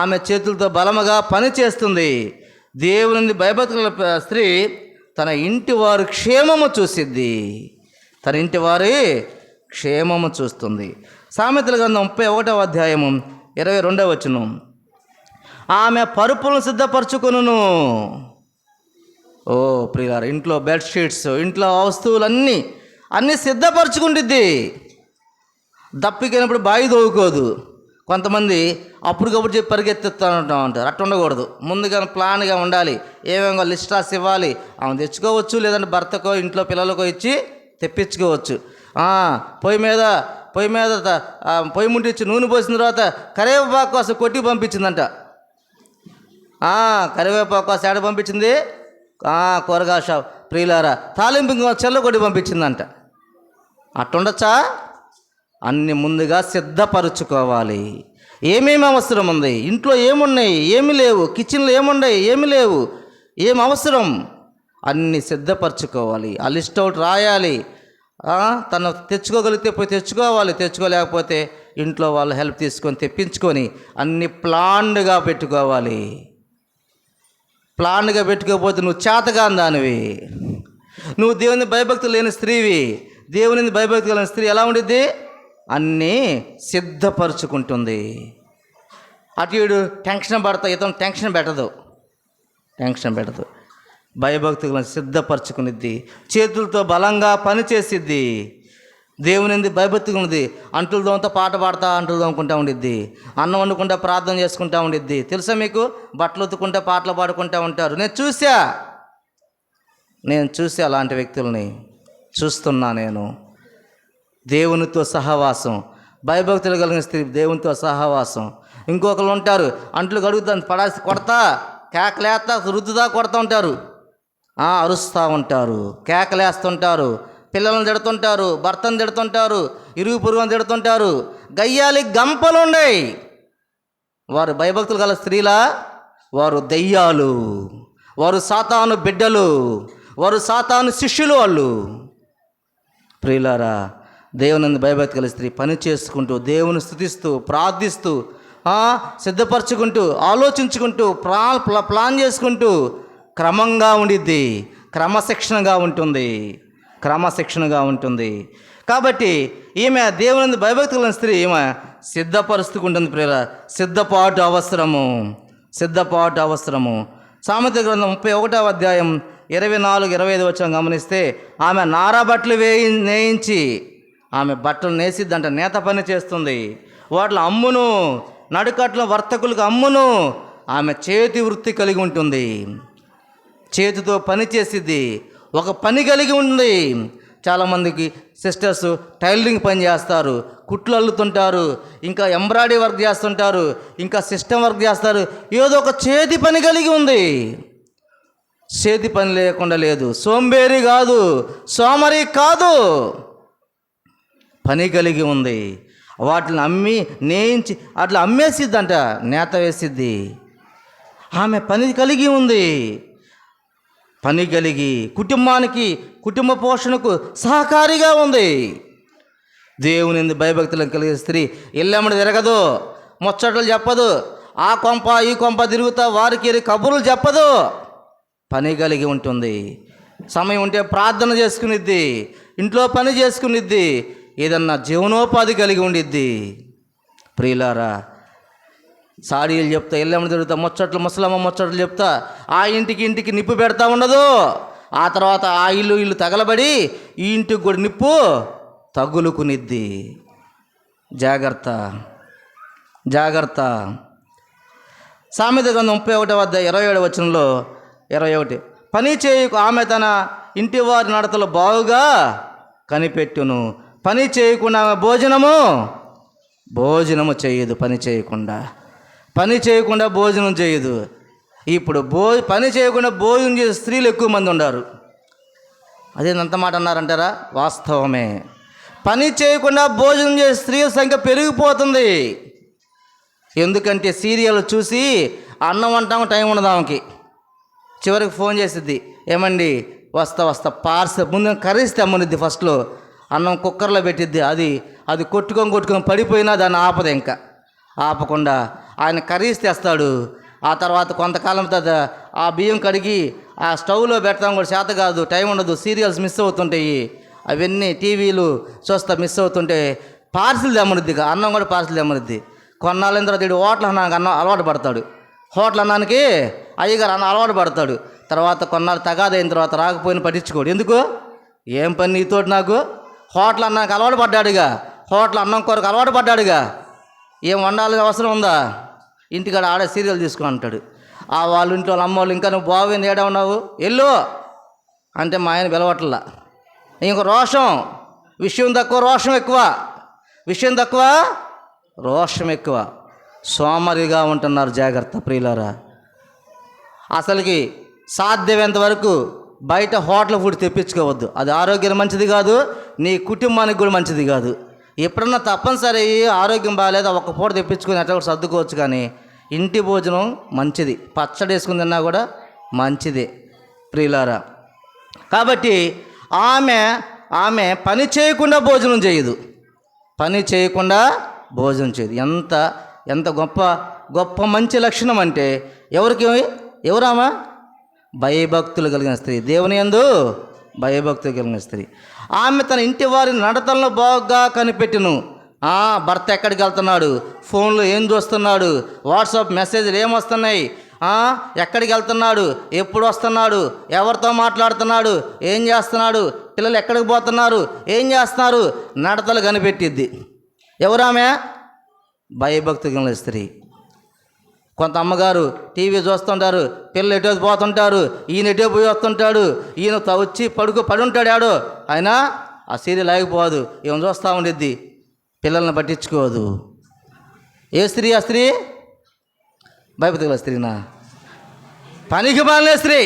ఆమె చేతులతో బలముగా పని చేస్తుంది. దేవుని భయభక్తి కలిగిన స్త్రీ తన ఇంటి వారు క్షేమము చూసిద్ది, తన ఇంటి వారి క్షేమము చూస్తుంది. సామెతల గ్రంథం 31వ అధ్యాయము 22వ వచనం, ఆమె పరుపులను సిద్ధపరచుకొనును. ప్రియులారా, ఇంట్లో బెడ్షీట్స్, ఇంట్లో వస్తువులన్నీ సిద్ధపరచుకుంటుంది. దప్పికైనప్పుడు బాయి తోవుకోదు. కొంతమంది అప్పటికప్పుడు చెప్పి పరిగెత్తుతూ ఉంటారు. అట్లా ఉండకూడదు. ముందుగా ప్లాన్గా ఉండాలి. ఏమేమో లిస్ట్ రాసి ఇవ్వాలి. ఆమె తెచ్చుకోవచ్చు, లేదంటే భర్తకో ఇంట్లో పిల్లలకో ఇచ్చి తెప్పించుకోవచ్చు. పొయ్యి మీద పొయ్యి ముట్టించి నూనె పోసిన తర్వాత కరివేపాకు కోసం కొట్టి పంపించిందంట. కరివేపాకు కోసం ఏడ పంపించింది? కూరగాయ షాప్. ప్రియులారా, తాలింపు చెల్ల కొట్టి పంపించిందంట. అట్టుండొచ్చా? అన్ని ముందుగా సిద్ధపరచుకోవాలి. ఏమేమి అవసరం ఉంది, ఇంట్లో ఏమున్నాయి, ఏమి లేవు, కిచెన్లో ఏమున్నాయి, ఏమి లేవు, ఏం అవసరం, అన్నీ సిద్ధపరచుకోవాలి. ఆ లిస్ట్ అవుట్ రాయాలి. తను తెచ్చుకోగలిగితే పోయి తెచ్చుకోవాలి, తెచ్చుకోలేకపోతే ఇంట్లో వాళ్ళు హెల్ప్ తీసుకొని తెప్పించుకొని అన్ని ప్లాన్డ్గా పెట్టుకోవాలి. ప్లాన్గా పెట్టుకోకపోతే నువ్వు చేతగాని దానివి, నువ్వు దేవుని భయభక్తులు లేని స్త్రీవి. దేవుని భయభక్తి లేని స్త్రీ ఎలా ఉండిద్ది? అన్నీ సిద్ధపరుచుకుంటుంది. అటు ఇటు టెన్షన్ పడతా, ఇతను టెన్షన్ పెట్టదు. భయభక్తులను సిద్ధపరచుకునిద్ది, చేతులతో బలంగా పనిచేసిద్ది. దేవుని భయభక్తిగా ఉన్నది. అంటుల దోమతో పాట పాడుతూ అంటులు దోముకుంటూ ఉండిద్ది, అన్నం వండుకుంటా ప్రార్థన చేసుకుంటూ ఉండిద్ది. తెలుసా మీకు? బట్టలు ఉతుకుంటా పాటలు పాడుకుంటూ ఉంటారు. నేను చూసా అలాంటి వ్యక్తుల్ని చూస్తున్నా. నేను దేవునితో సహవాసం, భయభక్తులు కలిగిన స్త్రీ దేవునితో సహవాసం. ఇంకొకరు ఉంటారు, అంట్లు కడుగుతాను పడాల్సి కొడతా, కేకలేస్తా, రుద్దుదా కొడతా ఉంటారు, అరుస్తూ ఉంటారు, కేకలేస్తుంటారు, పిల్లలను తిడుతుంటారు, భర్తను తిడుతుంటారు, ఇరుగు పొరుగును తిడుతుంటారు. గయ్యాలి గంపలు ఉన్నాయి. వారు భయభక్తులు గల స్త్రీలా? వారు దయ్యాలు, వారు సాతాను బిడ్డలు, వారు సాతాను శిష్యులు. వాళ్ళు ప్రియులారా, దేవుని భయభక్తి గల స్త్రీ పని చేసుకుంటూ, దేవుని స్తుతిస్తూ, ప్రార్థిస్తూ, సిద్ధపరచుకుంటూ, ఆలోచించుకుంటూ, ప్లాన్ చేసుకుంటూ క్రమంగా ఉండిద్ది, క్రమశిక్షణగా ఉంటుంది. కాబట్టి ఈమె దేవుని భయభక్తి కలిగిన స్త్రీ ఈమె సిద్ధపరుచుకుంటుంది. ప్రియుల, సిద్ధపాటు అవసరము. సామెత గ్రంథం 31వ అధ్యాయం 24-25 వచనం గమనిస్తే, ఆమె నారా బట్టలు నేయించి, ఆమె బట్టలు నేసిద్దంట, నేత పని చేస్తుంది. వాటిలో అమ్మును, నడుకట్ల వర్తకులకు అమ్మును. ఆమె చేతి వృత్తి కలిగి ఉంటుంది, చేతితో పని చేసిద్ది, ఒక పని కలిగి ఉంది. చాలామందికి సిస్టర్స్ టైలరింగ్ పని చేస్తారు, కుట్లు అల్లుతుంటారు, ఇంకా ఎంబ్రాయిడరీ వర్క్ చేస్తుంటారు, ఇంకా సిస్టమ్ వర్క్ చేస్తారు. ఏదో ఒక చేతి పని కలిగి ఉంది. చేతి పని లేకుండా లేదు. సోంబేరి కాదు, సోమరి కాదు, పని కలిగి ఉంది. వాటిని అమ్మి నేయించి అట్లా అమ్మేసిద్దంట, నేత వేసిద్ది. ఆమె పని కలిగి ఉంది. పని కలిగి కుటుంబానికి, కుటుంబ పోషణకు సహకారిగా ఉంది. దేవుని భయభక్తులను కలిగే స్త్రీ ఇల్లెమ్మడి తిరగదు, ముచ్చట్లు చెప్పదు, ఆ కొంప ఈ కొంప తిరుగుతా వారికి కబుర్లు చెప్పదు. పని కలిగి ఉంటుంది. సమయం ఉంటే ప్రార్థన చేసుకునిద్ది, ఇంట్లో పని చేసుకునిద్ది, ఏదన్నా జీవనోపాధి కలిగి ఉండిద్ది. ప్రియులారా, సాడీలు చెప్తా, ఇల్లెమ్మడి తిరుగుతా, ముసలమ్మ ముచ్చట్లు చెప్తా, ఆ ఇంటికి నిప్పు పెడతా ఉండదు. ఆ తర్వాత ఆ ఇల్లు తగలబడి ఈ ఇంటికి కూడా నిప్పు తగులుకునిద్ది. జాగ్రత్త. సామెత గ్రంథం 31:27 వచనంలో 21, పని చేయకు ఆమె తన ఇంటి వారి నడతలు బాగుగా కనిపెట్టును, పని చేయకుండా ఆమె భోజనము చేయదు. పని చేయకుండా భోజనం చేయదు. ఇప్పుడు పని చేయకుండా భోజనం చేసే స్త్రీలు ఎక్కువ మంది ఉన్నారు. అదేంత మాట అన్నారంటారా? వాస్తవమే. పని చేయకుండా భోజనం చేసే స్త్రీల సంఖ్య పెరిగిపోతుంది. ఎందుకంటే సీరియల్ చూసి అన్నం వంటాము టైం ఉండదు ఆమెకి. చివరికి ఫోన్ చేసిద్ది, ఏమండి వస్తా పార్సల్, ముందు కర్రీస్ తెమ్మనిద్ది. ఫస్ట్లో అన్నం కుక్కర్లో పెట్టిద్ది. అది కొట్టుకొని పడిపోయినా దాన్ని ఆపకుండా ఆయన కర్రీస్ తెస్తాడు. ఆ తర్వాత కొంతకాలం తర్వాత ఆ బియ్యం కడిగి ఆ స్టవ్లో పెడతాం కూడా చేత కాదు, టైం ఉండదు, సీరియల్స్ మిస్ అవుతుంటాయి, అవన్నీ టీవీలు చూస్తా మిస్ అవుతుంటే పార్సిల్ తెమ్మనిద్ది. అన్నం కూడా పార్సిల్ తెమ్మనిద్ది. కొన్నాళ్ళ తర్వాత హోటల్ అన్నానికి అలవాటు పడతాడు. హోటల్ అన్నానికి అయ్యగారు అలవాటు పడతాడు. తర్వాత కొన్నాళ్ళు తగాదైన తర్వాత రాకపోయినా పట్టించుకోడు. ఎందుకు? ఏం పని నీతోటి నాకు? హోటల్ అన్నానికి అలవాటు పడ్డాడుగా, హోటల్ అన్నం కొరకు అలవాటు పడ్డాడుగా, ఏం వండాల్సిన అవసరం ఉందా? ఇంటికాడ ఆడే సీరియల్ తీసుకో అంటాడు. వాళ్ళ ఇంట్లో అమ్మవాళ్ళు, ఇంకా నువ్వు బాగుంది ఏడా ఉన్నావు ఎల్లు అంటే మా ఆయన పిలవట్లా. ఇంక రోషం, విషయం తక్కువ రోషం ఎక్కువ, సోమరిగా ఉంటున్నారు. జాగ్రత్త ప్రియులారా. అసలుకి సాధ్యమైనంత వరకు బయట హోటల్ ఫుడ్ తెప్పించుకోవద్దు. అది ఆరోగ్యం మంచిది కాదు, నీ కుటుంబానికి కూడా మంచిది కాదు. ఎప్పుడన్నా తప్పనిసరి ఆరోగ్యం బాగాలేదు ఒక పూట తెప్పించుకొని అట్లా కూడా సర్దుకోవచ్చు, కానీ ఇంటి భోజనం మంచిది. పచ్చడి వేసుకుని తిన్నా కూడా మంచిదే ప్రియులారా. కాబట్టి ఆమె పని చేయకుండా భోజనం చేయదు. ఎంత గొప్ప మంచి లక్షణం అంటే ఎవరామా? భయభక్తులు కలిగిన స్త్రీ, దేవుని యందు భయభక్తులు కలిగిన స్త్రీ. ఆమె తన ఇంటి వారి నడతలను బాగా కనిపెట్టును, భర్త ఎక్కడికి వెళ్తున్నాడు, ఫోన్లో ఏం చూస్తున్నాడు, వాట్సాప్ మెసేజ్లు ఏమొస్తున్నాయి, ఎక్కడికి వెళ్తున్నాడు, ఎప్పుడు వస్తున్నాడు, ఎవరితో మాట్లాడుతున్నాడు, ఏం చేస్తున్నాడు, పిల్లలు ఎక్కడికి పోతున్నారు, ఏం చేస్తున్నారు, నడతలు కనిపెట్టిద్ది. ఎవరామె? భయభక్తి కలిగిన స్త్రీ. కొంత అమ్మగారు టీవీ చూస్తుంటారు, పిల్లలు ఎటో పోతుంటారు, ఈయన ఎటో పోయి వస్తుంటాడు, ఈయన వచ్చి పడి ఉంటాడు ఆడో, అయినా ఆ సీరియల్ ఆగిపోదు, ఈమె చూస్తూ ఉండిద్ది, పిల్లల్ని పట్టించుకోదు. ఏ స్త్రీ? ఆ స్త్రీ భయభక్తి గల స్త్రీనా? పనికి మాలిన స్త్రీ,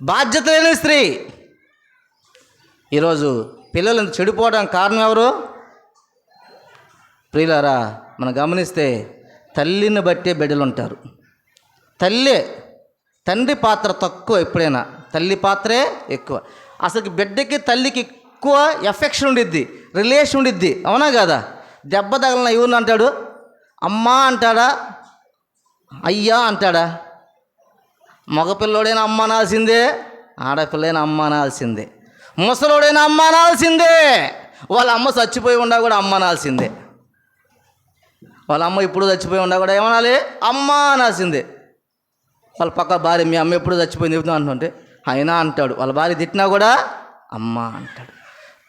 బాధ్యత లేని స్త్రీ. ఈరోజు పిల్లలను చెడిపోవడానికి కారణం ఎవరు? ప్రియులారా, మనం గమనిస్తే తల్లిని బట్టే బిడ్డలు ఉంటారు. తండ్రి పాత్ర తక్కువ, ఎప్పుడైనా తల్లి పాత్రే ఎక్కువ. అసలు బిడ్డకి తల్లికి ఎక్కువ ఎఫెక్షన్ ఉండిద్ది, రిలేషన్ ఉండిద్ది, అవునా కదా? దెబ్బ తగలిన ఎవరిని అంటాడు? అమ్మా అంటాడా, అయ్యా అంటాడా? మగపిల్లోడైనా అమ్మ అనాల్సిందే, ఆడపిల్లైనా అమ్మ అనాల్సిందే, ముసలోడైనా అమ్మ అనాల్సిందే, వాళ్ళ అమ్మ చచ్చిపోయి ఉండా కూడా అమ్మ అనాల్సిందే. వాళ్ళ అమ్మ ఇప్పుడు చచ్చిపోయి ఉండా కూడా ఏమనాలి? అమ్మ అనాల్సిందే. వాళ్ళ పక్క భార్య, మీ అమ్మ ఎప్పుడు చచ్చిపోయింది చెబుతున్నా అంటుంటే అయినా అంటాడు, వాళ్ళ భార్య తిట్టినా కూడా అమ్మ అంటాడు.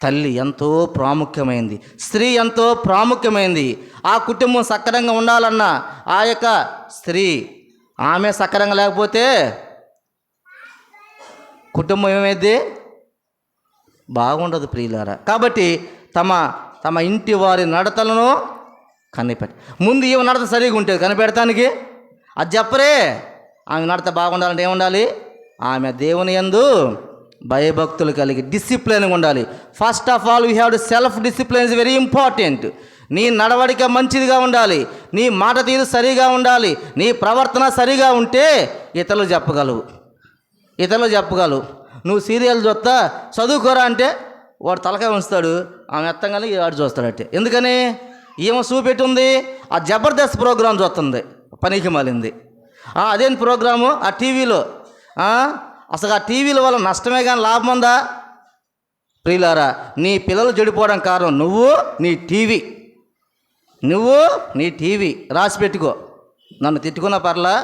తల్లి ఎంతో ప్రాముఖ్యమైంది, స్త్రీ ఎంతో ప్రాముఖ్యమైంది. ఆ కుటుంబం సక్రమంగా ఉండాలన్నా ఆ యొక్క స్త్రీ, ఆమె సక్రమంగా లేకపోతే కుటుంబం ఏమైంది? బాగుండదు ప్రియులారా. కాబట్టి తమ ఇంటి వారి నడతలను కనిపెట్టి, ముందు ఈమె నడత సరిగా ఉంటుంది కనిపెడతానికి. అది చెప్పరే, ఆమె నడత బాగుండాలంటే ఏముండాలి? ఆమె దేవుని యందు భయభక్తులు కలిగి డిసిప్లిన్గా ఉండాలి. First of all we have to self discipline is very important. నీ నడవడిక మంచిదిగా ఉండాలి, నీ మాట తీరు సరిగా ఉండాలి, నీ ప్రవర్తన సరిగా ఉంటే ఇతరులు చెప్పగలవు. నువ్వు సీరియల్ చూస్తా చదువుకోరా అంటే వాడు తలకాయ ఉంచుతాడు, ఆమె ఎత్తంగానే వాడు చూస్తాడటే. ఎందుకని? ఏమో చూపెట్టుంది, ఆ జబర్దస్త్ ప్రోగ్రాం చూస్తుంది, పనికి మాలింది. అదేం ప్రోగ్రాము? ఆ టీవీలో అసలు ఆ టీవీల వల్ల నష్టమే కానీ లాభం ఉందా? ప్రియులారా, నీ పిల్లలు చెడిపోవడం కారణం నువ్వు నీ టీవీ. రాసి పెట్టుకో, నన్ను తిట్టుకున్న పర్లా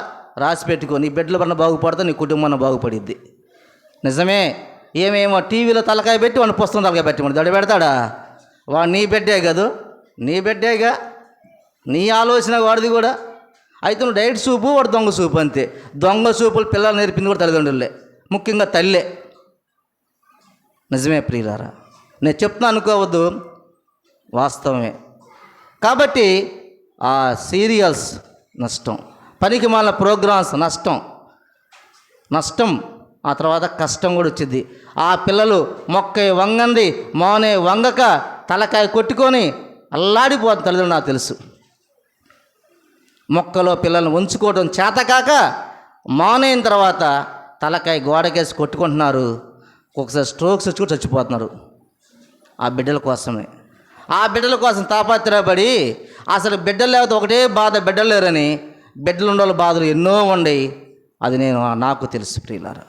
రాసి పెట్టుకో. నీ బిడ్డల పడిన బాగుపడితే నీ కుటుంబాన్ని బాగుపడిద్ది. నిజమే. ఏమేమో టీవీలో తలకాయ పెట్టి వాడిని పుస్తకం తలకాయ పెట్టి దడి పెడతాడా? వాడు నీ బిడ్డేగా, నీ ఆలోచన వాడిది కూడా. అయితే నువ్వు డైట్ సూపు, వాడు దొంగ సూపు, అంతే. దొంగ సూపులు పిల్లలు నేర్పింది కూడా తల్లిదండ్రులే, ముఖ్యంగా తల్లే. నిజమే ప్రియులారా, నేను చెప్తున్నా అనుకోవద్దు, వాస్తవమే. కాబట్టి ఆ సీరియల్స్ నష్టం, పనికి మాలిన ప్రోగ్రామ్స్ నష్టం. ఆ తర్వాత కష్టం కూడా వచ్చింది. ఆ పిల్లలు మొక్క వంగంది మోనే వంగక తలకాయ కొట్టుకొని అల్లాడిపోతుంది. తల్లిదండ్రులు నాకు తెలుసు, మొక్కలో పిల్లల్ని ఉంచుకోవడం చేతకాక మానైన తర్వాత తలకాయ గోడకేసి కొట్టుకుంటున్నారు. ఒకసారి స్ట్రోక్స్ వచ్చి కూడా చచ్చిపోతున్నారు. ఆ బిడ్డల కోసం తాపత్రయపడి, అసలు బిడ్డలు లేకపోతే ఒకటే బాధ, బిడ్డలు లేరని. బిడ్డలు ఉండాలి, బాధలు ఎన్నో ఉండయి. అది నాకు తెలుసు ప్రియులారా.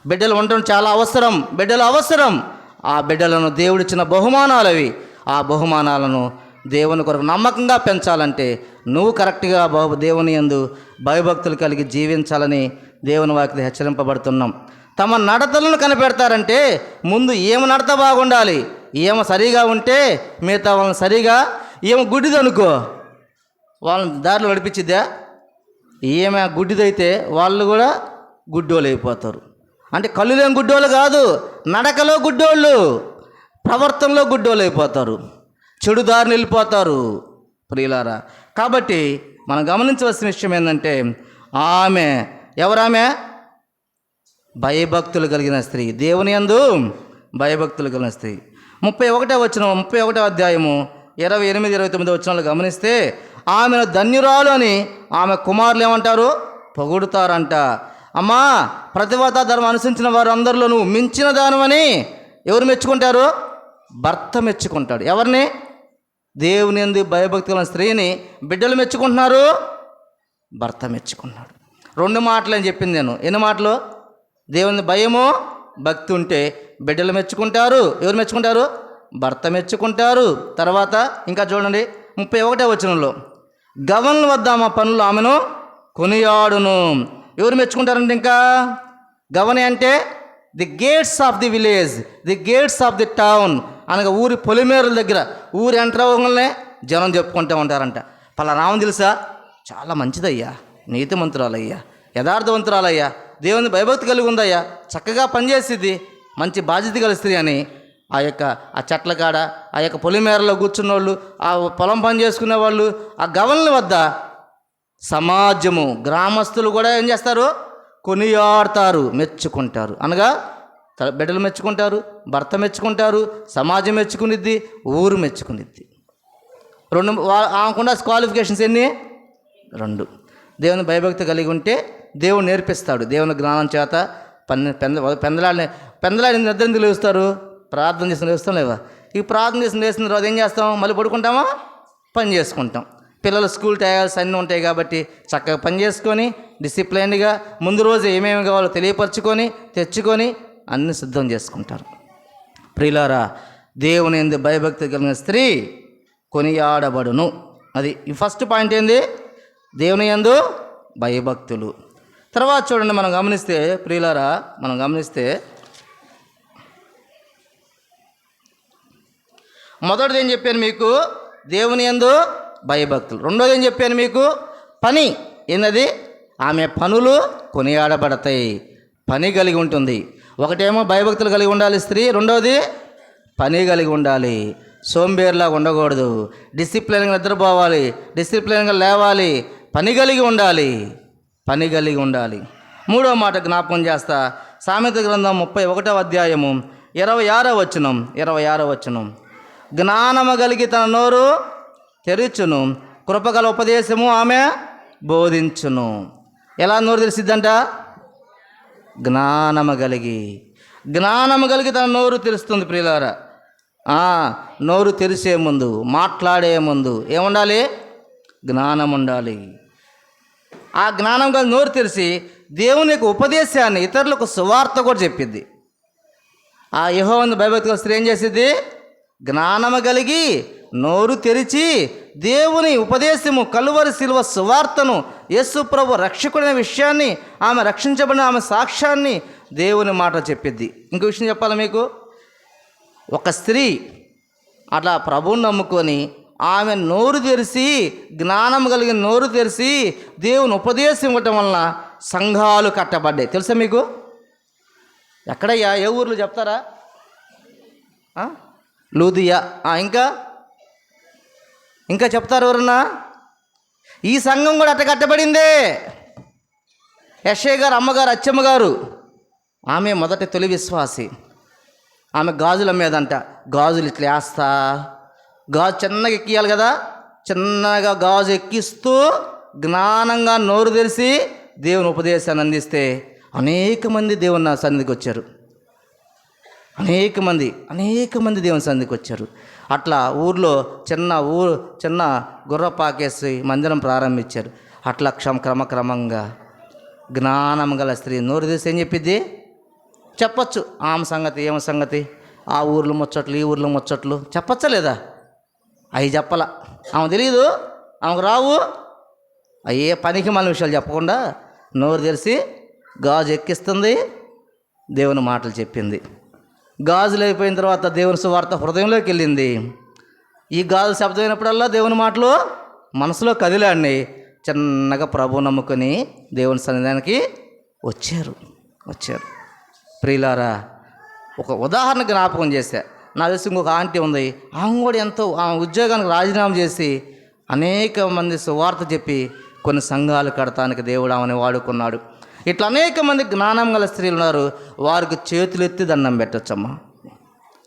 బిడ్డలు ఉండడం చాలా అవసరం, ఆ బిడ్డలను దేవుడిచ్చిన బహుమానాలు అవి. ఆ బహుమానాలను దేవుని కొరకు నమ్మకంగా పెంచాలంటే నువ్వు కరెక్ట్గా దేవుని యందు భయభక్తులు కలిగి జీవించాలని దేవుని వాక్యం హెచ్చరింపబడుతున్నాం. తమ నడతలను కనిపెడతారంటే ముందు ఏమి నడత బాగుండాలి, ఏమో సరిగా ఉంటే మిగతా వాళ్ళని సరిగా. ఏమో గుడ్డిదనుకో, వాళ్ళని దారిలో నడిపించిద్దా? ఏమే గుడ్డిదైతే వాళ్ళు కూడా గుడ్డోళ్ళు అయిపోతారు. అంటే కళ్ళు లేని గుడ్డోళ్ళు కాదు, నడకలో గుడ్డోళ్ళు, ప్రవర్తనలో గుడ్డోళ్ళు అయిపోతారు, చెడు దారిని వెళ్ళిపోతారు ప్రియులారా. కాబట్టి మనం గమనించవలసిన విషయం ఏంటంటే, ఎవరామె? భయభక్తులు కలిగిన స్త్రీ, దేవుని యందు భయభక్తులు కలిగిన స్త్రీ. 31వ అధ్యాయము 28-29 వచనాలు గమనిస్తే, ఆమెను ధన్యురాలు అని ఆమె కుమారులు ఏమంటారు? పొగుడుతారంట. అమ్మా, ప్రతివత ధర్మం అనుసరించిన వారు అందరిలో నువ్వు మించిన దానివని ఎవరు మెచ్చుకుంటారు? భర్త మెచ్చుకుంటాడు. ఎవరిని? దేవుని యందు భయభక్తి కలిగిన స్త్రీని బిడ్డలు మెచ్చుకుంటున్నారు, భర్త మెచ్చుకున్నాడు. 2 మాటలు అని చెప్పింది నేను. ఎన్ని మాటలు? దేవుని భయము భక్తి ఉంటే బిడ్డలు మెచ్చుకుంటారు. ఎవరు మెచ్చుకుంటారు? భర్త మెచ్చుకుంటారు. తర్వాత ఇంకా చూడండి 31వ వచనంలో, గవన్ వద్ద ఆమె పనులు ఆమెను కొనియాడును. ఎవరు మెచ్చుకుంటారంటే ఇంకా గవని అంటే the gates of the village, the gates of the town అనగా ఊరి పొలిమేరుల దగ్గర ఊరి ఎంటర్ అవ్వగానే జనం చెప్పుకుంటూ ఉంటారంట, పలానామని తెలుసా, చాలా మంచిదయ్యా, నీతిమంతురాలయ్యా, యథార్థవంతురాలయ్యా, దేవుని భయభక్తి కలిగి ఉందయ్యా, చక్కగా పనిచేసిద్ది, మంచి బాధ్యత గల స్త్రీ అని ఆ చెట్ల కాడ ఆ యొక్క పొలిమేరలో కూర్చున్న వాళ్ళు, ఆ పొలం పని చేసుకునే వాళ్ళు, ఆ గవన్ల వద్ద సమాజము గ్రామస్తులు కూడా ఏం చేస్తారు, కొనియాడతారు, మెచ్చుకుంటారు. అనగా బిడ్డలు మెచ్చుకుంటారు, భర్త మెచ్చుకుంటారు, సమాజం మెచ్చుకునిద్ది, ఊరు మెచ్చుకునిద్ది. ఆమెకుండా క్వాలిఫికేషన్స్ ఎన్ని? 2. దేవుని భయభక్తి కలిగి ఉంటే దేవుడు నేర్పిస్తాడు. దేవుని జ్ఞానం చేత పెందలాడిని నిద్ర ఎందుకు లేస్తారు, ప్రార్థన చేసిన లేస్తాం లేవా? ఈ ప్రార్థన చేసిన లేచిన తర్వాత ఏం చేస్తాం, మళ్ళీ పడుకుంటామా, పని చేసుకుంటాం. పిల్లలు స్కూల్ టైల్స్ అన్నీ ఉంటాయి కాబట్టి చక్కగా పని చేసుకొని డిసిప్లైన్గా ముందు రోజు ఏమేమి కావాలో తెలియపరచుకొని తెచ్చుకొని అన్ని సిద్ధం చేసుకుంటారు. ప్రియులారా, దేవుని యందు భయభక్తి కలిగిన స్త్రీ కొనియాడబడును. అది ఈ ఫస్ట్ పాయింట్ ఏంది, దేవుని యందు భయభక్తులు. తర్వాత చూడండి, మనం గమనిస్తే ప్రియులారా, మనం గమనిస్తే మొదటిది ఏం చెప్పాను మీకు, దేవుని యందు భయభక్తులు. రెండోది ఏం చెప్పాను మీకు, పని. ఏంటది, ఆమె పనులు కొనియాడబడతాయి, పని కలిగి ఉంటుంది. ఒకటేమో భయభక్తులు కలిగి ఉండాలి స్త్రీ, రెండవది పని కలిగి ఉండాలి. సోంబేర్లాగా ఉండకూడదు, డిసిప్లిన్గా నిద్రపోవాలి, డిసిప్లిన్గా లేవాలి, పని కలిగి ఉండాలి, పని కలిగి ఉండాలి. మూడో మాట జ్ఞాపకం చేస్తా, సామెత గ్రంథం 31వ అధ్యాయము 26వ వచనం, జ్ఞానము కలిగి తన నోరు తెరుచును, కృపగల ఉపదేశము ఆమె బోధించును. ఎలా నోరు తెరిసిద్దంట, జ్ఞానము కలిగి తన నోరు తెరుస్తుంది. ప్రియులారా, నోరు తెరిసే ముందు, మాట్లాడే ముందు ఏముండాలి, జ్ఞానం ఉండాలి. ఆ జ్ఞానం కలిగి నోరు తెరిచి దేవుని యొక్క ఉపదేశాన్ని ఇతరులకు సువార్త కూడా చెప్పిద్ది. ఆ యెహోవాను భయభక్తి స్త్రీ ఏం చేసిద్ది, జ్ఞానము కలిగి నోరు తెరిచి దేవుని ఉపదేశము, కలువరి శిలువ సువార్తను, యేసు ప్రభు రక్షకుడైన విషయాన్ని, ఆమె రక్షించబడిన ఆమె సాక్ష్యాన్ని దేవుని మాట చెప్పిద్ది. ఇంకో విషయం చెప్పాలి మీకు, ఒక స్త్రీ అట్లా ప్రభువుని నమ్ముకొని ఆమె నోరు తెరిచి, జ్ఞానం కలిగిన నోరు తెరిచి దేవుని ఉపదేశం ఇవ్వటం వలన సంఘాలు కట్టబడ్డాయి. తెలుసా మీకు? ఎక్కడయ్యా, ఏ ఊర్లు చెప్తారా? లూదియా. ఇంకా చెప్తారు ఎవరన్నా? ఈ సంఘం కూడా అట్ట కట్టబడిందే. యెషయా గారు అమ్మగారు, అచ్చమ్మ గారు, ఆమె మొదటి తొలి విశ్వాసి. ఆమె గాజుల మీదంట, గాజులు ఇట్లా వేస్తా, గాజు చిన్నగా ఎక్కియాలి కదా, చిన్నగా గాజు ఎక్కిస్తూ జ్ఞానంగా నోరు తెరిచి దేవుని ఉపదేశాన్ని అందిస్తే అనేక మంది దేవుని సన్నిధికి వచ్చారు. అనేక మంది దేవుని సన్నిధికి వచ్చారు. అట్లా ఊర్లో చిన్న గుర్రపాకేసి మందిరం ప్రారంభించారు. అట్లా క్రమక్రమంగా జ్ఞానం గల స్త్రీ నోరు తెరిచి ఏం చెప్పిద్ది, చెప్పచ్చు. ఆమె సంగతి ఏమ సంగతి, ఆ ఊర్లో ముచ్చట్లు, ఈ ఊర్లో ముచ్చట్లు చెప్పచ్చా లేదా? అవి చెప్పాల, ఆమె తెలియదు, ఆమెకు రావు. అయ్యే పనికి మన విషయాలు చెప్పకుండా నోరు తెరిచి గాజు ఎక్కిస్తుంది, దేవుని మాటలు చెప్పింది. గాజులు అయిపోయిన తర్వాత దేవుని సువార్త హృదయంలోకి వెళ్ళింది. ఈ గాజు శబ్దం అయినప్పుడల్లా దేవుని మాటలు మనసులో కదిలాడినాయి. చిన్నగా ప్రభు నమ్ముకొని దేవుని సన్నిధానికి వచ్చారు. ప్రియులారా, ఒక ఉదాహరణ జ్ఞాపకం చేశా. నా తెలిసి ఇంకొక ఆంటీ ఉంది, ఆమె కూడా ఆమె ఉద్యోగానికి రాజీనామా చేసి అనేక మంది సువార్త చెప్పి కొన్ని సంఘాలు కడతానికి దేవుడు ఆమెను వాడుకున్నాడు. ఇట్లా అనేక మంది జ్ఞానం గల స్త్రీలు ఉన్నారు. వారికి చేతులెత్తి దండం పెట్టచ్చమ్మా.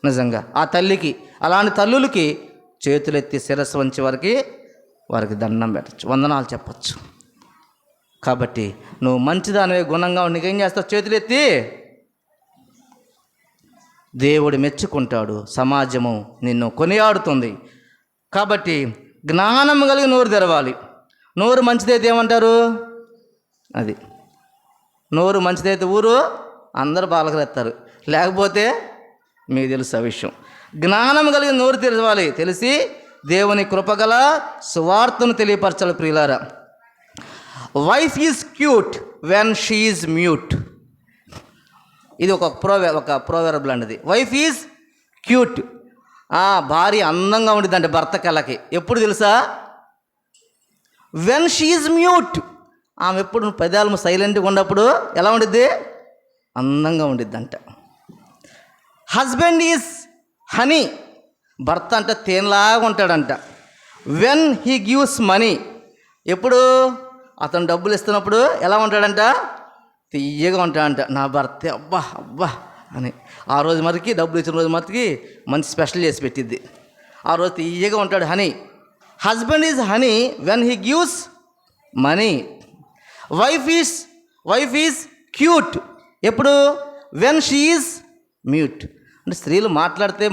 నిజంగా ఆ తల్లికి, అలాంటి తల్లులకి చేతులెత్తి శిరస్సు వంచి వారికి దండం పెట్టచ్చు, వందనాలు చెప్పచ్చు. కాబట్టి నువ్వు మంచిదానివే, గుణంగా నీకేం చేస్తావు, చేతులెత్తి దేవుడు మెచ్చుకుంటాడు, సమాజము నిన్ను కొనియాడుతుంది. కాబట్టి జ్ఞానం కలిగి నోరు తెరవాలి. నోరు మంచిదైతే ఏమంటారు, అది నోరు మంచిదైతే ఊరు అందరూ బాలకరెత్తారు, లేకపోతే మీకు తెలుసు ఆ విషయం. జ్ఞానం కలిగి నోరు తెరవాలి, తెలిసి దేవుని కృపగల సువార్తను తెలియపరచాలి. ప్రియులారా, wife is cute when she is mute. ఇది ఒక ప్రోవెర్బ్ లాంటిది. వైఫ్ ఈజ్ క్యూట్, భార్య అందంగా ఉండిద్దంటే భర్త కళ్ళకి. ఎప్పుడు తెలుసా? When she is mute. ఆమె ఎప్పుడు పెదాలు సైలెంట్గా ఉన్నప్పుడు ఎలా ఉండిద్ది? అందంగా ఉండిద్దంట. Husband is honey. భర్త అంటే తేనెలాగా ఉంటాడంట. When he gives money. ఎప్పుడు అతను డబ్బులు ఇస్తున్నప్పుడు ఎలా ఉంటాడంట? తీయగా ఉంటాడంట. నా భర్త అబ్బా అబ్బా అని. ఆ రోజు మరికి డబ్బులు ఇచ్చిన రోజు మరికి మంచి స్పెషల్ చేసి పెట్టిద్ది. ఆ రోజు తీయగా ఉంటాడు honey. Husband is honey when he gives money. Wife is cute ఎప్పుడు? When she is mute. అంటే స్త్రీలు మాట్లాడితే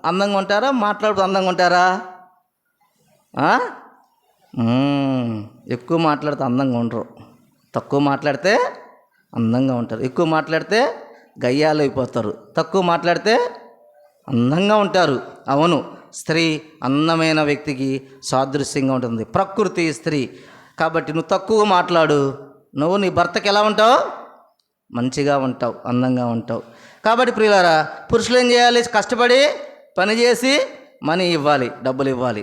అందంగా ఉంటారా, మాట్లాడుతూ అందంగా ఉంటారా? ఎక్కువ మాట్లాడితే అందంగా ఉండరు, తక్కువ మాట్లాడితే అందంగా ఉంటారు. ఎక్కువ మాట్లాడితే గయ్యాలు అయిపోతారు, తక్కువ మాట్లాడితే అందంగా ఉంటారు. అవును, స్త్రీ అందమైన వ్యక్తికి సాదృశ్యంగా ఉంటుంది. ప్రకృతి స్త్రీ కాబట్టి నువ్వు తక్కువ మాట్లాడు, నువ్వు నీ భర్తకి ఎలా ఉంటావు? మంచిగా ఉంటావు, అందంగా ఉంటావు. కాబట్టి ప్రియులారా, పురుషులు ఏం చేయాలి? కష్టపడి పని చేసి మనీ ఇవ్వాలి, డబ్బులు ఇవ్వాలి.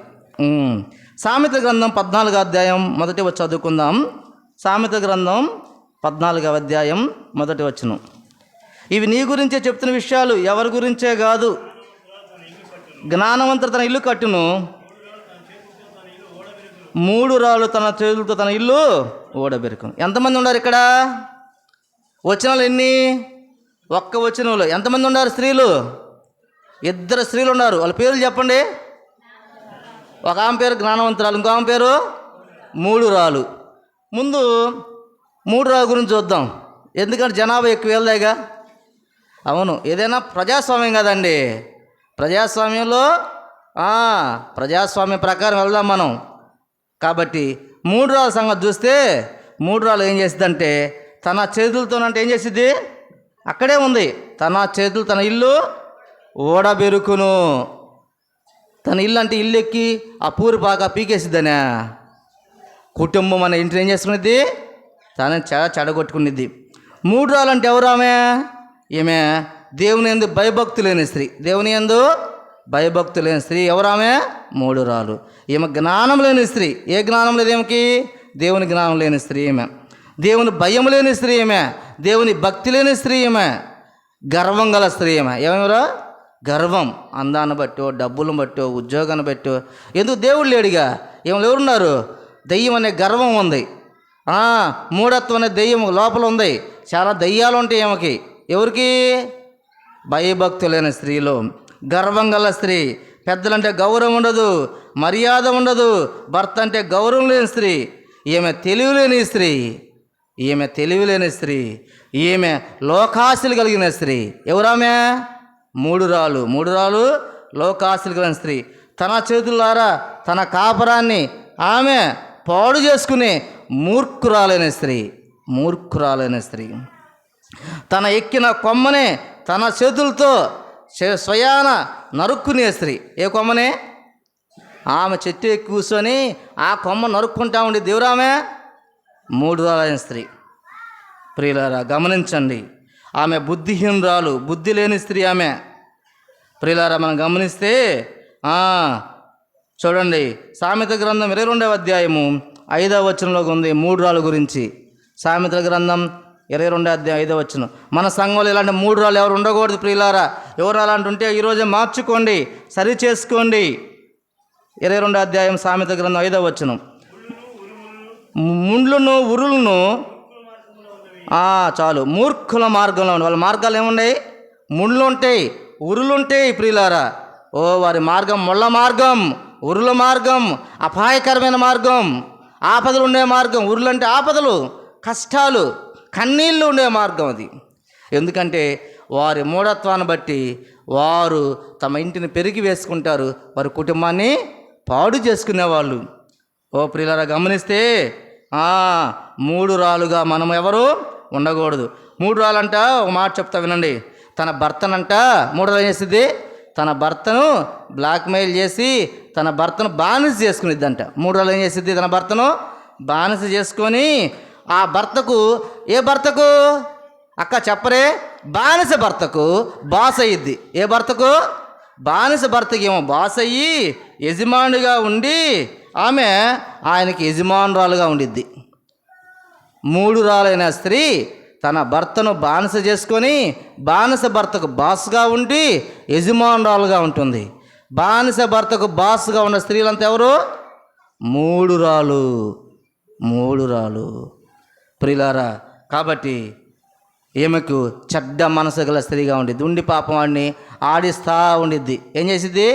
సామెత గ్రంథం 14వ అధ్యాయం మొదటి చదువుకుందాం. సామెత గ్రంథం 14వ అధ్యాయం మొదటి వచనం. ఇవి నీ గురించే చెప్తున్న విషయాలు, ఎవరి గురించే కాదు. జ్ఞానవంతుడు తన ఇల్లు కట్టును, 3 రాళ్ళు తన చేతులతో తన ఇల్లు ఓడబెరుకును. ఎంతమంది ఉన్నారు ఇక్కడ? వచనాలు ఎన్ని? ఒక్క వచనంలో ఎంతమంది ఉన్నారు? స్త్రీలు 2 స్త్రీలు ఉన్నారు. వాళ్ళ పేర్లు చెప్పండి. ఒక ఆమె పేరు జ్ఞానవంతురాలు, ఇంకో ఆమె పేరు 3 రాళ్ళు. ముందు 3 రాళ్ళ గురించి చూద్దాం, ఎందుకంటే జనాభా ఎక్కువ వెళ్దాయిగా. అవును, ఏదైనా ప్రజాస్వామ్యం కదండి. ప్రజాస్వామ్యంలో ప్రజాస్వామ్యం ప్రకారం వెళ్దాం మనం. కాబట్టి 3 రాళ్ళ సంగతి చూస్తే 3 రాళ్ళు ఏం చేసిద్దంటే తన చేతులతోనంటే ఏం చేసిద్ది? అక్కడే ఉంది, తన చేతులు తన ఇల్లు ఓడబెరుకును. తన ఇల్లు అంటే ఇల్లు ఎక్కి ఆ పూరి బాగా పీకేసిద్దనే. కుటుంబం మన ఇంటిని ఏం చేసుకునేది? తనని చెడగొట్టుకునేది. 3 రాళ్ళు అంటే ఎవరు? ఈమె దేవుని యందు భయభక్తు లేని స్త్రీ. దేవుని యందు భయభక్తు లేని స్త్రీ ఎవరు? 3 రాళ్ళు. ఈమె జ్ఞానం లేని స్త్రీ. ఏ జ్ఞానం లేదు ఈమెకి? దేవుని జ్ఞానం లేని స్త్రీ ఈమె. దేవుని భయం లేని స్త్రీ ఈమె. దేవుని భక్తి లేని స్త్రీ ఈమె. గర్వం గల స్త్రీ ఈమె. ఏమేమరా? గర్వం. అందాన్ని బట్టో, డబ్బులను బట్టో, ఉద్యోగాన్ని బట్టో. ఎందుకు? దేవుడు లేడుగా. ఏమైనా ఎవరున్నారు? దెయ్యం అనే గర్వం ఉంది. మూఢత్వం అనే దెయ్యం లోపల ఉంది. చాలా దెయ్యాలు ఉంటాయి ఈమెకి. ఎవరికి? భయభక్తు లేని స్త్రీలో. గర్వం గల స్త్రీ. పెద్దలంటే గౌరవం ఉండదు, మర్యాద ఉండదు. భర్త అంటే గౌరవం లేని స్త్రీ. ఈమె తెలివిలేని స్త్రీ. ఈమె తెలివిలేని స్త్రీ. ఈమె లోకాశలు కలిగిన స్త్రీ. ఎవరామె? 3 రాళ్ళు. 3 రాళ్ళు లోకాశలు కలిగిన స్త్రీ. తన చేతులారా తన కాపరాన్ని ఆమె పాడు చేసుకునే మూర్ఖురాలైన స్త్రీ. మూర్ఖురాలైన స్త్రీ. తన ఎక్కిన కొమ్మనే తన చేతులతో స్వయాన నరుక్కునే స్త్రీ. ఏ కొమ్మనే? ఆమె చెట్టు ఎక్కి కూర్చొని ఆ కొమ్మ నరుక్కుంటా ఉండే దేవురామె 3 రాళ్ళైన స్త్రీ. ప్రియులారా గమనించండి, ఆమె బుద్ధిహీనురాలు, బుద్ధి లేని స్త్రీ ఆమె. ప్రియులారా మనం గమనిస్తే చూడండి, సామెత గ్రంథం 22వ అధ్యాయము 5వ వచనంలో ఉంది 3 రాళ్ళ గురించి. సామెతల గ్రంథం 22వ అధ్యాయం 5వ వచనం. మన సంఘంలో ఇలాంటి 3 రాళ్ళు ఎవరు ఉండకూడదు. ప్రియులారా, ఎవరు అలాంటి ఉంటే ఈరోజే మార్చుకోండి, సరి చేసుకోండి. 22వ అధ్యాయం సామెత గ్రంథం 5వ వచనం. ముండ్లను ఉరులను చాలు మూర్ఖుల మార్గంలో ఉండి. వాళ్ళ మార్గాలు ఏమున్నాయి? ముండ్లు ఉంటాయి, ఉరులు ఉంటాయి. ప్రియులారా, వారి మార్గం ముళ్ళ మార్గం, ఉరుల మార్గం, అపాయకరమైన మార్గం, ఆపదలు ఉండే మార్గం. ఉరులు అంటే ఆపదలు, కష్టాలు, కన్నీళ్ళు ఉండే మార్గం అది. ఎందుకంటే వారి మూఢత్వాన్ని బట్టి వారు తమ ఇంటిని పెరిగి వేసుకుంటారు, వారి కుటుంబాన్ని పాడు చేసుకునేవాళ్ళు. ప్రియులారా గమనిస్తే 3 రాళ్ళుగా మనం ఎవరు ఉండకూడదు. 3 రాళ్ళంట ఒక మాట చెప్తా వినండి. తన భర్తనంట 3 రాళ్ళు చేస్తుంది, తన భర్తను బ్లాక్మెయిల్ చేసి తన భర్తను బానిస చేసుకునిద్దంట. 3 రోజులు ఏం చేసిద్ది? తన భర్తను బానిస చేసుకొని ఆ భర్తకు, ఏ భర్తకు అక్క చెప్పరే, బానిస భర్తకు బాస్ అయ్యిద్ది. ఏ భర్తకు? బానిస భర్తకి ఏమో బాస్ అయ్యి యజమానుడిగా ఉండి ఆమె ఆయనకి యజమానురాలుగా ఉండిద్ది. 3 రాలైన స్త్రీ తన భర్తను బానిస చేసుకొని బానిస భర్తకు బాస్గా ఉండి యజమానురాలుగా ఉంటుంది. బానిస భర్తకు బాస్గా ఉన్న స్త్రీలంతా ఎవరు? 3 రాలు ప్రియులారా. కాబట్టి ఈమెకు చెడ్డ మనసు గల స్త్రీగా ఉండిద్ది. ఉండి పాపం వాడిని ఆడిస్తూ ఉండిద్ది. ఏం చేసిద్ది?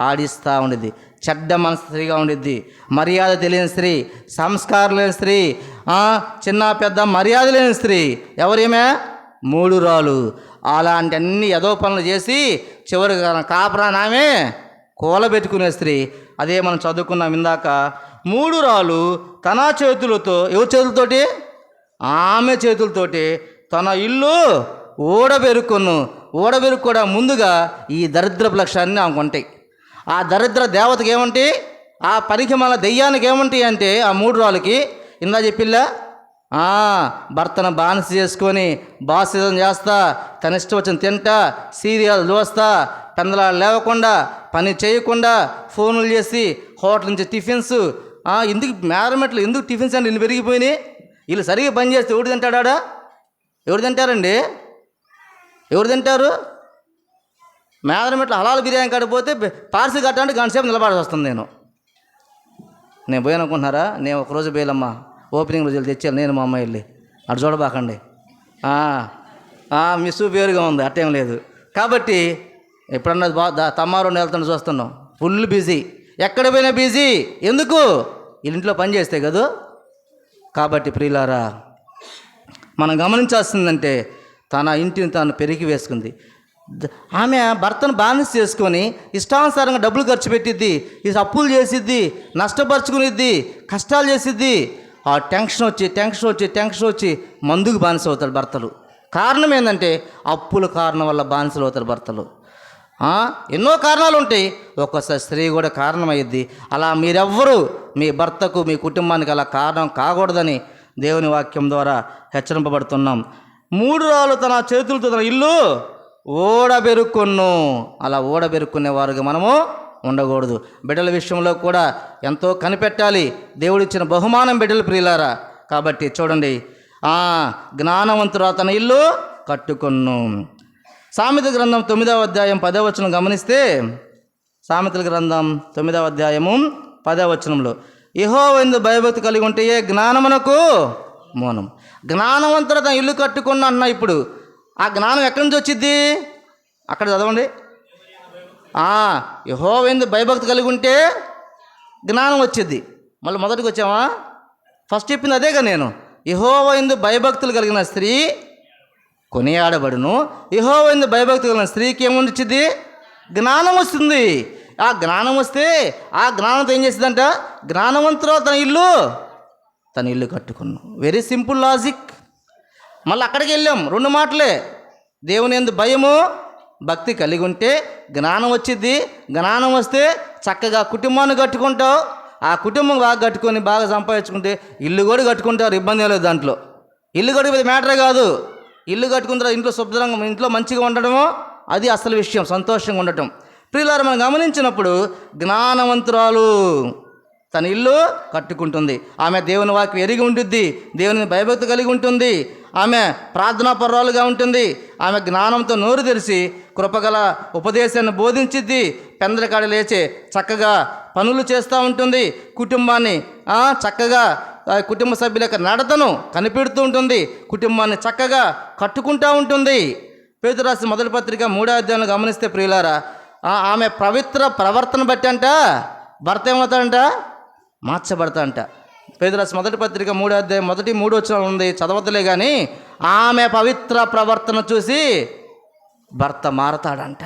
ఆడిస్తూ ఉండిద్ది. చెడ్డ మనసు స్త్రీగా ఉండిద్ది. మర్యాద తెలియని స్త్రీ, సంస్కారం లేని స్త్రీ, చిన్న పెద్ద మర్యాద లేని స్త్రీ. ఎవరేమే? 3 రాలు. అలాంటి అన్ని ఏదో పనులు చేసి చివరిగా కాపురాన్ని ఆమె కూలబెట్టుకునే స్త్రీ. అదే మనం చదువుకున్నాం ఇందాక. 3 రాలు తన చేతులతో, ఎవరి చేతులతోటి? ఆమె చేతులతోటి తన ఇల్లు ఓడబెరుక్కోవడం ముందుగా ఈ దరిద్రపు లక్ష్యాన్ని ఆమెకు ఉంటాయి. ఆ దరిద్ర దేవతకి ఏమంటాయి? ఆ పనికి మన దెయ్యానికి ఏమంటాయి అంటే ఆ 3 రాళ్ళకి ఇందా చెప్పిల్లా, భర్తను బానిస చేసుకొని బాసిజం చేస్తా, తన ఇష్టం వచ్చిన తింటా, సీరియల్ చూస్తా, పెందలాలు లేవకుండా, పని చేయకుండా, ఫోన్లు చేసి, హోటల్ నుంచి టిఫిన్స్, ఎందుకు మేరమెట్లు ఎందుకు టిఫిన్స్ అంటే ఇల్లు పెరిగిపోయినాయి? వీళ్ళు సరిగ్గా పని చేస్తే ఎవడు తింటాడా? ఎవరు తింటారండి? ఎవరు తింటారు? మేదరమెట్లు హలాల్ బిర్యానీ కాడిపోతే పార్సల్ కట్టాలంటే గంట సేపు నిలబడాల్సి వస్తుంది. నేను పోయాను అనుకుంటున్నారా? నేను ఒకరోజు పోయాలమ్మా, ఓపెనింగ్ రోజులు తెచ్చాను నేను మా అమ్మాయి వెళ్ళి. అటు చూడబాకండి, మిస్ పేరుగా ఉంది, అట్టేం లేదు. కాబట్టి ఎప్పుడన్నా తమ్మారు వెళ్తాను చూస్తున్నాం, ఫుల్ బిజీ. ఎక్కడ పోయినా బిజీ. ఎందుకు? వీళ్ళింట్లో పని చేస్తే కదా. కాబట్టి ప్రియులారా, మనం గమనించాల్సిందంటే తన ఇంటిని తాను పెరిగి వేసుకుంది. ఆమె భర్తను బానిస చేసుకొని ఇష్టానుసారంగా డబ్బులు ఖర్చు పెట్టిద్ది, అప్పులు చేసిద్ది, నష్టపరుచుకునిద్ది, కష్టాలు చేసిద్ది. ఆ టెన్షన్ వచ్చి మందుకు బానిస అవుతారు భర్తలు. కారణం ఏంటంటే అప్పుల కారణం వల్ల బానిసలు అవుతారు భర్తలు. ఎన్నో కారణాలు ఉంటాయి, ఒక్కోసారి స్త్రీ కూడా కారణమయ్యిద్ది. అలా మీరెవ్వరూ మీ భర్తకు, మీ కుటుంబానికి అలా కారణం కాకూడదని దేవుని వాక్యం ద్వారా హెచ్చరింపబడుతున్నాం. 3 రాళ్ళు తన చేతులతో తన ఇల్లు అలా ఓడబెరుక్కునే వారుగా మనము ఉండకూడదు. బిడ్డల విషయంలో కూడా ఎంతో కనిపెట్టాలి. దేవుడిచ్చిన బహుమానం బిడ్డలు ప్రియులారా. కాబట్టి చూడండి, జ్ఞానవంతురా తన ఇల్లు కట్టుకొను. సామెతల గ్రంథం 9వ అధ్యాయం 10వ వచనం గమనిస్తే, సామెతల గ్రంథం 9వ అధ్యాయము 10వ వచనంలో, యెహోవాయందు భయభక్తి కలిగి ఉంటే జ్ఞానమునకు మౌనం. జ్ఞానవంతుడు తన ఇల్లు కట్టుకున్న అన్న. ఇప్పుడు ఆ జ్ఞానం ఎక్కడి నుంచి వచ్చింది? అక్కడ చదవండి. యెహోవాయందు భయభక్తి కలిగి ఉంటే జ్ఞానం వచ్చింది. మళ్ళీ మొదటికి వచ్చామా? ఫస్ట్ చెప్పింది అదేగా నేను. యెహోవాయందు భయభక్తులు కలిగిన స్త్రీ కొనియాడబడును. యెహోవాయందు భయభక్తి కలిగిన స్త్రీకి ఏముంది వచ్చింది? జ్ఞానం వస్తుంది. ఆ జ్ఞానం వస్తే ఆ జ్ఞానంతో ఏం చేసిందంట? జ్ఞానవంతుడు తన ఇల్లు కట్టుకున్నాం. Very simple logic. మళ్ళీ అక్కడికి వెళ్ళాం. 2 మాటలే. దేవుని యందు భయము భక్తి కలిగి ఉంటే జ్ఞానం వచ్చింది. జ్ఞానం వస్తే చక్కగా కుటుంబాన్ని కట్టుకుంటావు. ఆ కుటుంబం బాగా కట్టుకొని బాగా సంపాదించుకుంటే ఇల్లు కూడా కట్టుకుంటారు, ఇబ్బంది లేదు దాంట్లో. ఇల్లు కట్టుకునే మ్యాటరే కాదు. ఇల్లు కట్టుకున్న తర్వాత ఇంట్లో శుభ్రంగా, ఇంట్లో మంచిగా ఉండడము, అది అసలు విషయం. సంతోషంగా ఉండటం. ప్రియులారా, మనం గమనించినప్పుడు జ్ఞానవంతురాలు తన ఇల్లు కట్టుకుంటుంది. ఆమె దేవుని వాక్యం ఎరిగి ఉంటుంది, దేవుని భయభక్తి కలిగి ఉంటుంది, ఆమె ప్రార్థనాపరురాలుగా ఉంటుంది. ఆమె జ్ఞానంతో నోరు తెరిచి కృపగల ఉపదేశాన్ని బోధించిద్ది. పెందలకాడ లేచి చక్కగా పనులు చేస్తూ ఉంటుంది. కుటుంబాన్ని చక్కగా కుటుంబ సభ్యుల యొక్క నడతను కనిపెడుతూ ఉంటుంది. కుటుంబాన్ని చక్కగా కట్టుకుంటూ ఉంటుంది. పేతురు రాసిన మొదటి పత్రిక 3వ అధ్యాయంలో గమనిస్తే ప్రియులారా, ఆమె పవిత్ర ప్రవర్తన బట్టి అంట భర్త ఏమవుతాడంట? మార్చబడతాడంట. పేతురు రాసిన మొదటి పత్రిక 3వ అధ్యాయం 1-3 వచనం ఉంది, చదవతలే కానీ ఆమె పవిత్ర ప్రవర్తన చూసి భర్త మారతాడంట.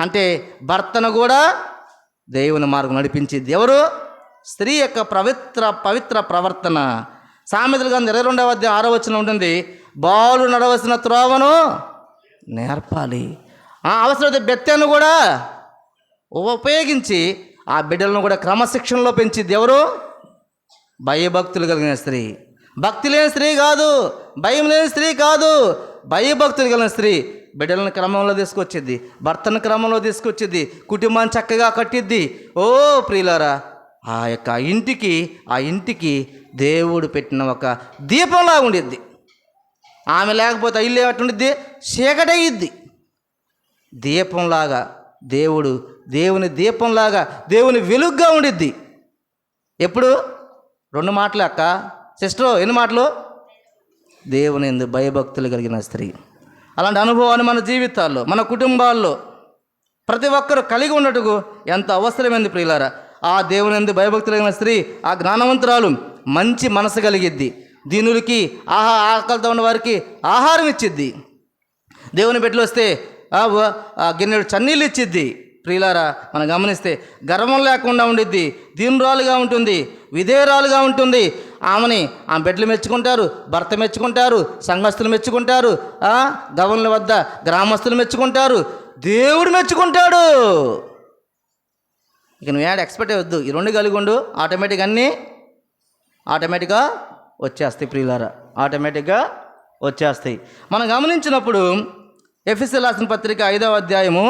అంటే భర్తను కూడా దేవుని మార్గం నడిపించింది ఎవరు? స్త్రీ యొక్క పవిత్ర ప్రవర్తన. సామెతల గ్రంథం 22వ అధ్యాయం 6వ వచనం ఉంటుంది, బాలు నడవలసిన త్రోవను నేర్పాలి. అవసరమైతే బెత్తెను కూడా ఉపయోగించి ఆ బిడ్డలను కూడా క్రమశిక్షణలో పెంచిద్ది. ఎవరు? భయభక్తులు కలిగిన స్త్రీ. భక్తి లేని స్త్రీ కాదు, భయం లేని స్త్రీ కాదు, భయభక్తులు కలిగిన స్త్రీ బిడ్డలను క్రమంలో తీసుకొచ్చిద్ది, భర్తను క్రమంలో తీసుకొచ్చిద్ది, కుటుంబాన్ని చక్కగా కట్టిద్ది. ఓ ప్రియులారా, ఆ ఇంటికి దేవుడు పెట్టిన ఒక దీపంలా ఉండిద్ది. ఆమె లేకపోతే ఇల్లు ఏమట్టుండిద్ది? చీకటయ్యిద్ది. దీపంలాగా దేవుని దీపంలాగా, దేవుని వెలుగుగా ఉండిద్ది. ఎప్పుడు? 2 మాటలు అక్క, సిస్టర్, ఎన్ని మాటలు? దేవుని యందు భయభక్తులు కలిగిన స్త్రీ. అలాంటి అనుభవాన్ని మన జీవితాల్లో, మన కుటుంబాల్లో ప్రతి ఒక్కరూ కలిగి ఉన్నట్టుకు ఎంత అవసరమైంది ప్రియులారా. ఆ దేవుని యందు భయభక్తులు కలిగిన స్త్రీ, ఆ జ్ఞానవంతురాలు మంచి మనసు కలిగిద్ది. దీనులకి ఆకలితో ఉన్న వారికి ఆహారం ఇచ్చిద్ది. దేవుని బిడ్డలు వస్తే గిన్నెడు చన్నీళ్ళు ఇచ్చిద్ది. ప్రియులారా, మనం గమనిస్తే గర్వం లేకుండా ఉండిద్ది, దీనురాలుగా ఉంటుంది, విధేయురాలుగా ఉంటుంది. ఆమె బిడ్డలు మెచ్చుకుంటారు, భర్త మెచ్చుకుంటారు, సంఘస్థులు మెచ్చుకుంటారు, గవర్నల వద్ద గ్రామస్తులు మెచ్చుకుంటారు, దేవుడు మెచ్చుకుంటాడు. ఇక నువ్వు ఏడు ఎక్స్పెక్ట్ అవ్వద్దు. ఈ 2 కలిగి ఉండు, ఆటోమేటిక్గా వచ్చేస్తాయి ప్రియులారా, ఆటోమేటిక్గా వచ్చేస్తాయి. మనం గమనించినప్పుడు ఎఫెసీయులకు రాసిన పత్రిక 5వ అధ్యాయము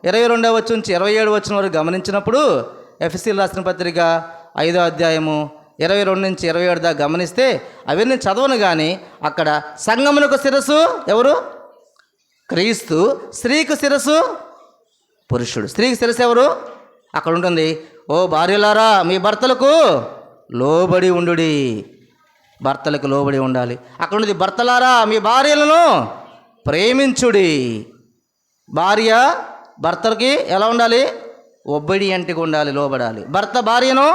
22వ వచనం నుంచి 27వ వచనం వరకు గమనించినప్పుడు, ఎఫెసీయులకు రాసిన పత్రిక 5వ అధ్యాయము 22 నుంచి 27 దాకా గమనిస్తే అవన్నీ చదవను కానీ అక్కడ సంఘమునకు శిరస్సు ఎవరు? క్రీస్తు. స్త్రీకి శిరస్సు పురుషుడు. స్త్రీకి శిరస్సు ఎవరు? అక్కడ ఉంటుంది, ఓ భార్యలారా మీ భర్తలకు లోబడి ఉండుడి. భర్తలకు లోబడి ఉండాలి. అక్కడ ఉంది, భర్తలారా మీ భార్యలను ప్రేమించుడి. భార్య భర్తకి ఎలా ఉండాలి? ఒబిడియంట్గా ఉండాలి, లోబడాలి. భర్త భార్యను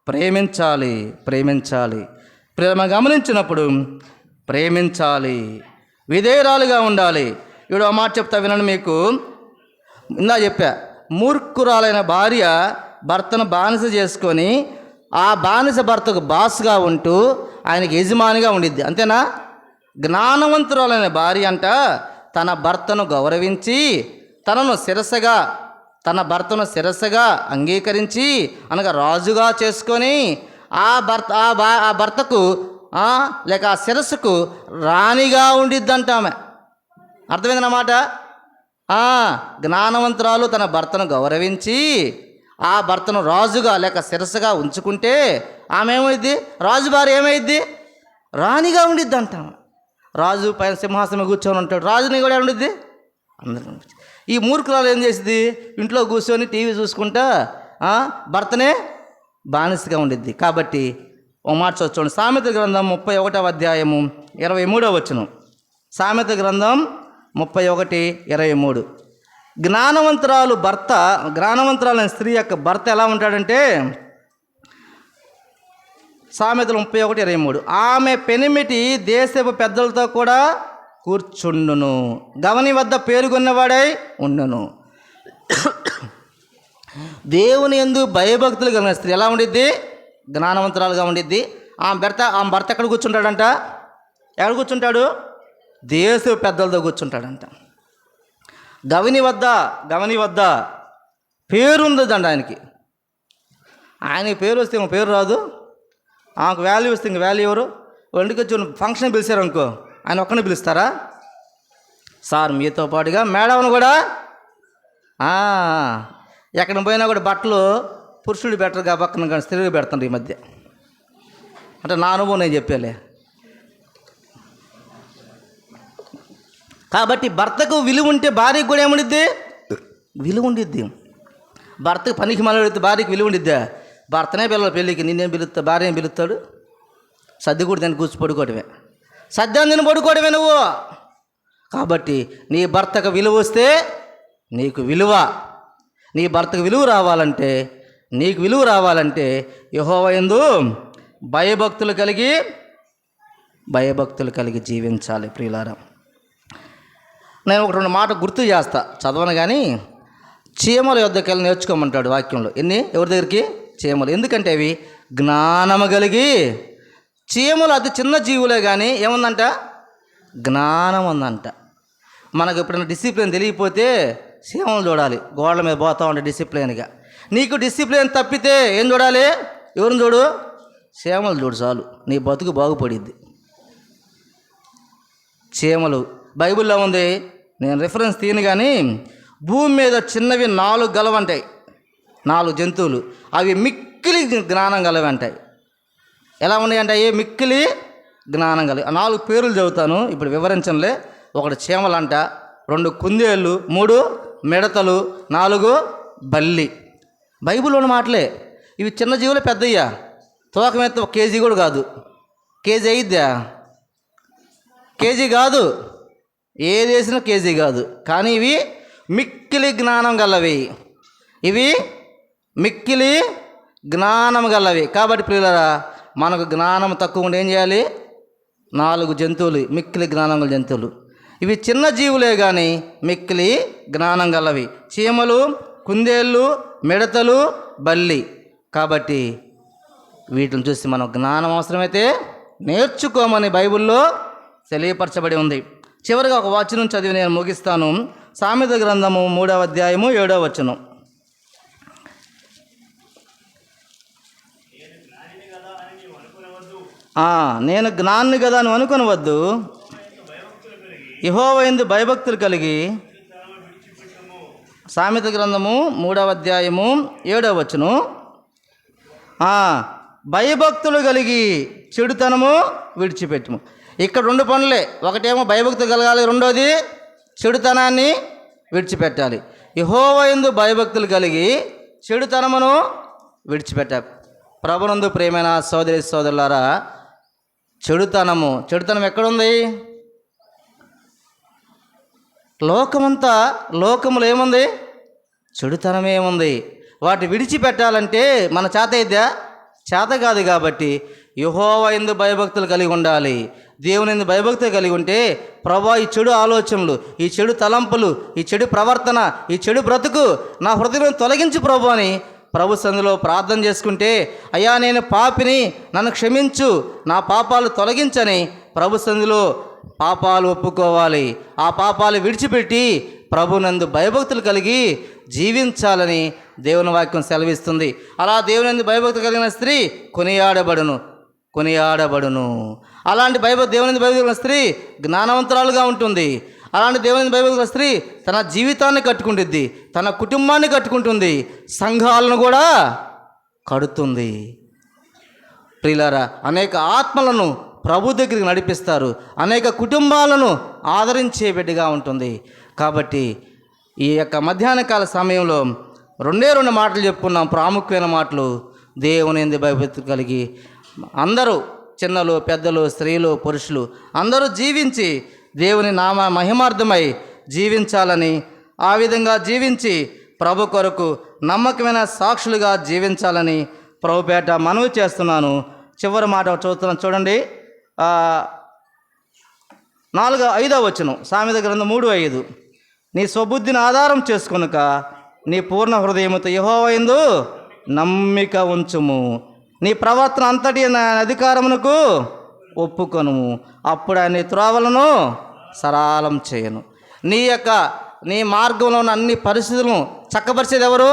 ప్రేమించాలి. ప్రేమ గమనించినప్పుడు ప్రేమించాలి, విధేయురాలుగా ఉండాలి. ఇప్పుడు ఆ మాట చెప్తా వినండి. మీకు ఇందా చెప్పా, మూర్ఖురాలైన భార్య భర్తను బానిస చేసుకొని ఆ బానిస భర్తకు బాస్గా ఉంటూ ఆయనకి యజమానిగా ఉండిద్ది. అంతేనా? జ్ఞానవంతురాలైన భార్య అంట తన భర్తను గౌరవించి తన భర్తను శిరస్సుగా అంగీకరించి అనగా రాజుగా చేసుకొని ఆ భర్తకు లేక ఆ శిరస్సుకు రాణిగా ఉండిద్దంట ఆమె. అర్థమైందన్నమాట. జ్ఞానవంతురాలు తన భర్తను గౌరవించి ఆ భర్తను రాజుగా లేక శిరస్సుగా ఉంచుకుంటే ఆమె ఏమైద్ది? రాజు భార్య ఏమైద్ది? రాణిగా ఉండిద్దంట. రాజు పైన సింహాసనం కూర్చొని ఉంటాడు, రాజుని కూడా ఉండిద్ది. అందరికీ ఈ మూర్ఖురాలు ఏం చేసింది? ఇంట్లో కూర్చొని టీవీ చూసుకుంటా భర్తనే బానిసగా ఉండిద్ది. కాబట్టి ఒక మాట చూడండి, సామెత గ్రంథం 31వ అధ్యాయము 23వ వచనం. సామెత గ్రంథం 31:23. జ్ఞానవంతురాలైన స్త్రీ యొక్క భర్త ఎలా ఉంటాడంటే, సామెతలు 31:23, ఆమె పెనిమిటి దేశపు పెద్దలతో కూడా కూర్చుండును, గవని వద్ద పేరుగొన్నవాడై ఉండును. దేవుని యందు భయభక్తులు కలిగిన స్త్రీ ఎలా ఉండిద్ది? జ్ఞానవంతురాలుగా ఉండిద్ది. ఆమె భర్త ఎక్కడ కూర్చుంటాడంట? ఎక్కడ కూర్చుంటాడు? దేశపు పెద్దలతో కూర్చుంటాడంట. గవని వద్ద పేరు ఉందండి ఆయనకి. ఆయనకి పేరు వస్తే ఇంకో పేరు రాదు, ఆమెకు వాల్యూ వస్తే ఇంక వాల్యూ ఎవరు? ఇంటికి వచ్చి ఫంక్షన్ పిలిచారు అనుకో, ఆయన ఒక్కడిని పిలుస్తారా? సార్ మీతో పాటుగా మేడంను కూడా ఎక్కడ పోయినా కూడా బట్టలు పురుషుడు బెటర్గా పక్కన కానీ స్త్రీలు పెడుతుండ్రు ఈ మధ్య. అంటే నా అనుభవం నేను చెప్పేలే. కాబట్టి భర్తకు విలువ ఉంటే భార్యకు కూడా ఏముండిద్ది? విలువ ఉండిద్ది. భర్తకు పనికి మళ్ళీ భార్యకి విలువ ఉండిద్దా? భర్తనే పిల్లలు పెళ్ళికి నిన్నేం పిలుస్తా, భార్య ఏం పిలుస్తాడు? సర్ది కూడా దాన్ని కూర్చు పడుకోవడమే, సద్దాన్ని పడుకోవడమే నువ్వు. కాబట్టి నీ భర్తకు విలువ వస్తే నీకు విలువ. నీ భర్తకు విలువ రావాలంటే, నీకు విలువ రావాలంటే యెహోవా యందు భయభక్తులు కలిగి జీవించాలి ప్రియులారా. నేను ఒక 2 మాట గుర్తు చేస్తా, చదవను కానీ. చీమల యొద్దకు వెళ్ళి నేర్చుకోమంటాడు వాక్యంలో. ఎవరి దగ్గరికి? చీమలు. ఎందుకంటే అవి జ్ఞానము కలిగి. చీమలు అతి చిన్న జీవులే కానీ ఏముందంట? జ్ఞానం ఉందంట. మనకు ఎప్పుడైనా డిసిప్లిన్ తెలియకపోతే చీమలు చూడాలి, గోడల మీద పోతా ఉంటే డిసిప్లిన్గా. నీకు డిసిప్లిన్ తప్పితే ఏం చూడాలి? ఎవరిని చూడు? చీమలు చూడు చాలు, నీ బతుకు బాగుపడిద్ది. చీమలు బైబిల్లో ఉంది, నేను రిఫరెన్స్ తీయను కానీ భూమి మీద చిన్నవి 4 గలవంటాయి, 4 జంతువులు. అవి మిక్కిలి జ్ఞానం గలవంటాయి. ఎలా ఉన్నాయంటాయి? మిక్కిలి జ్ఞానం కలిగి. 4 పేర్లు చదువుతాను, ఇప్పుడు వివరించంలే. 1 చీమలంట, 2 కుందేళ్ళు, 3 మిడతలు, 4 బల్లి. బైబిల్లోని మాటలే ఇవి. చిన్న జీవులు పెద్దయ్యా, తూకం 1 కేజీ కూడా కాదు. కేజీ అయిద్దా? కేజీ కాదు, ఏది వేసినా కేజీ కాదు. కానీ ఇవి మిక్కిలి జ్ఞానం గలవి. ఇవి మిక్కిలి జ్ఞానం గలవి. కాబట్టి ప్రియులారా, మనకు జ్ఞానం తక్కువ ఉంటే ఏం చేయాలి? 4 జంతువులు మిక్కిలి జ్ఞానం గల జంతువులు. ఇవి చిన్న జీవులే కానీ మిక్కిలి జ్ఞానం గలవి. చీమలు, కుందేళ్ళు, మిడతలు, బల్లి. కాబట్టి వీటిని చూసి మనం జ్ఞానం అవసరమైతే నేర్చుకోమని బైబిల్లో తెలియపరచబడి ఉంది. చివరిగా ఒక వచనం చదివి నేను ముగిస్తాను. సామెత గ్రంథము 3వ అధ్యాయము 7వ వచనం. నేను జ్ఞాని కదా అని అనుకొనవద్దు, యెహోవా యందు భయభక్తులు కలిగి. సామెత గ్రంథము 3వ అధ్యాయము 7వ వచనం. భయభక్తులు కలిగి చెడుతనము విడిచిపెట్టుము. ఇక్కడ 2 పనులే. ఒకటేమో భయభక్తులు కలగాలి, రెండోది చెడుతనాన్ని విడిచిపెట్టాలి. యెహోవా యందు భయభక్తులు కలిగి చెడుతనమును విడిచిపెట్టాలి. ప్రభునందు ప్రియమైన సోదరి సోదరులారా, చెడుతనం ఎక్కడుంది? లోకములో ఏముంది? చెడుతనమే ఉంది. వాటి విడిచిపెట్టాలంటే మన చేత అయిద్దా? చేత కాదు. కాబట్టి యెహోవా యందు భయభక్తులు కలిగి ఉండాలి. దేవుని యందు భయభక్తులు కలిగి ఉంటే ప్రభువా, ఈ చెడు ఆలోచనలు, ఈ చెడు తలంపులు, ఈ చెడు ప్రవర్తన, ఈ చెడు బ్రతుకు నా హృదయం తొలగించు ప్రభు అని ప్రభు సన్నిధిలో ప్రార్థన చేసుకుంటే, అయ్యా నేను పాపిని, నన్ను క్షమించు, నా పాపాలు తొలగించని ప్రభు సన్నిధిలో పాపాలు ఒప్పుకోవాలి. ఆ పాపాలు విడిచిపెట్టి ప్రభునందు భయభక్తులు కలిగి జీవించాలని దేవుని వాక్యం సెలవిస్తుంది. అలా దేవుని భయభక్తులు కలిగిన స్త్రీ కొనియాడబడును. అలాంటి దేవుని భయభక్తుల స్త్రీ జ్ఞానవంతురాలుగా ఉంటుంది. అలాంటి దేవుని భయభక్తుల స్త్రీ తన జీవితాన్ని కట్టుకుంటుంది, తన కుటుంబాన్ని కట్టుకుంటుంది, సంఘాలను కూడా కడుతుంది. ప్రియులారా, అనేక ఆత్మలను ప్రభు దగ్గరికి నడిపిస్తారు, అనేక కుటుంబాలను ఆదరించే బిడ్డగా ఉంటుంది. కాబట్టి ఈ యొక్క మధ్యాహ్న కాల సమయంలో 2 మాటలు చెప్పుకున్నాం, ప్రాముఖ్యమైన మాటలు. దేవుని యందు భయభక్తులు కలిగి అందరూ, చిన్నలు, పెద్దలు, స్త్రీలు, పురుషులు అందరూ జీవించి దేవుని నామ మహిమార్థమై జీవించాలని, ఆ విధంగా జీవించి ప్రభు కొరకు నమ్మకమైన సాక్షులుగా జీవించాలని ప్రభుపేట మనవి చేస్తున్నాను. చివరి మాట చదువుతున్నాను చూడండి. 5వ వచనం, సామెత గ్రంథం 3:5. నీ స్వబుద్ధిని ఆధారం చేసుకొనుక నీ పూర్ణ హృదయముతో యెహోవా యందు నమ్మిక ఉంచుము. నీ ప్రవర్తన అంతటి అధికారమునకు ఒప్పుకొనుము, అప్పుడు ఆయన త్రోవలను సరళం చేయను. నీ మార్గంలో ఉన్న అన్ని పరిస్థితులను చక్కపరిచేది ఎవరు?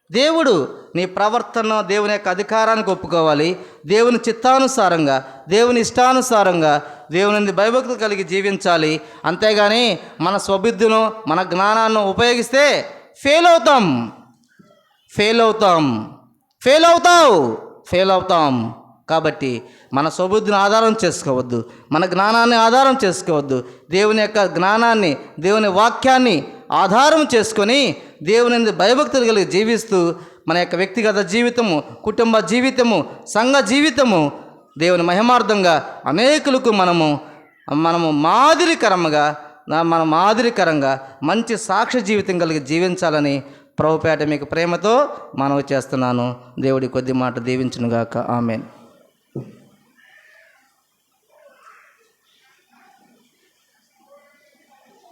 దేవుడు. నీ ప్రవర్తన దేవుని యొక్క అధికారానికి ఒప్పుకోవాలి. దేవుని చిత్తానుసారంగా, దేవుని ఇష్టానుసారంగా దేవుని భయభక్తులు కలిగి జీవించాలి. అంతేగాని మన స్వబుద్ధిను, మన జ్ఞానాన్ని ఉపయోగిస్తే ఫెయిల్ అవుతాం. కాబట్టి మన స్వబుద్ధిని ఆధారం చేసుకోవద్దు, మన జ్ఞానాన్ని ఆధారం చేసుకోవద్దు. దేవుని యొక్క జ్ఞానాన్ని, దేవుని వాక్యాన్ని ఆధారం చేసుకొని దేవుని భయభక్తులు కలిగి జీవిస్తూ మన యొక్క వ్యక్తిగత జీవితము, కుటుంబ జీవితము, సంఘ జీవితము దేవుని మహిమార్థంగా అనేకులకు మనము మాదిరికరంగా మంచి సాక్ష్య జీవితం కలిగి జీవించాలని ప్రభుపేట మీకు ప్రేమతో మనవి చేస్తున్నాను. దేవుడి కొద్ది మాట దీవించునుగాక. ఆమేన్.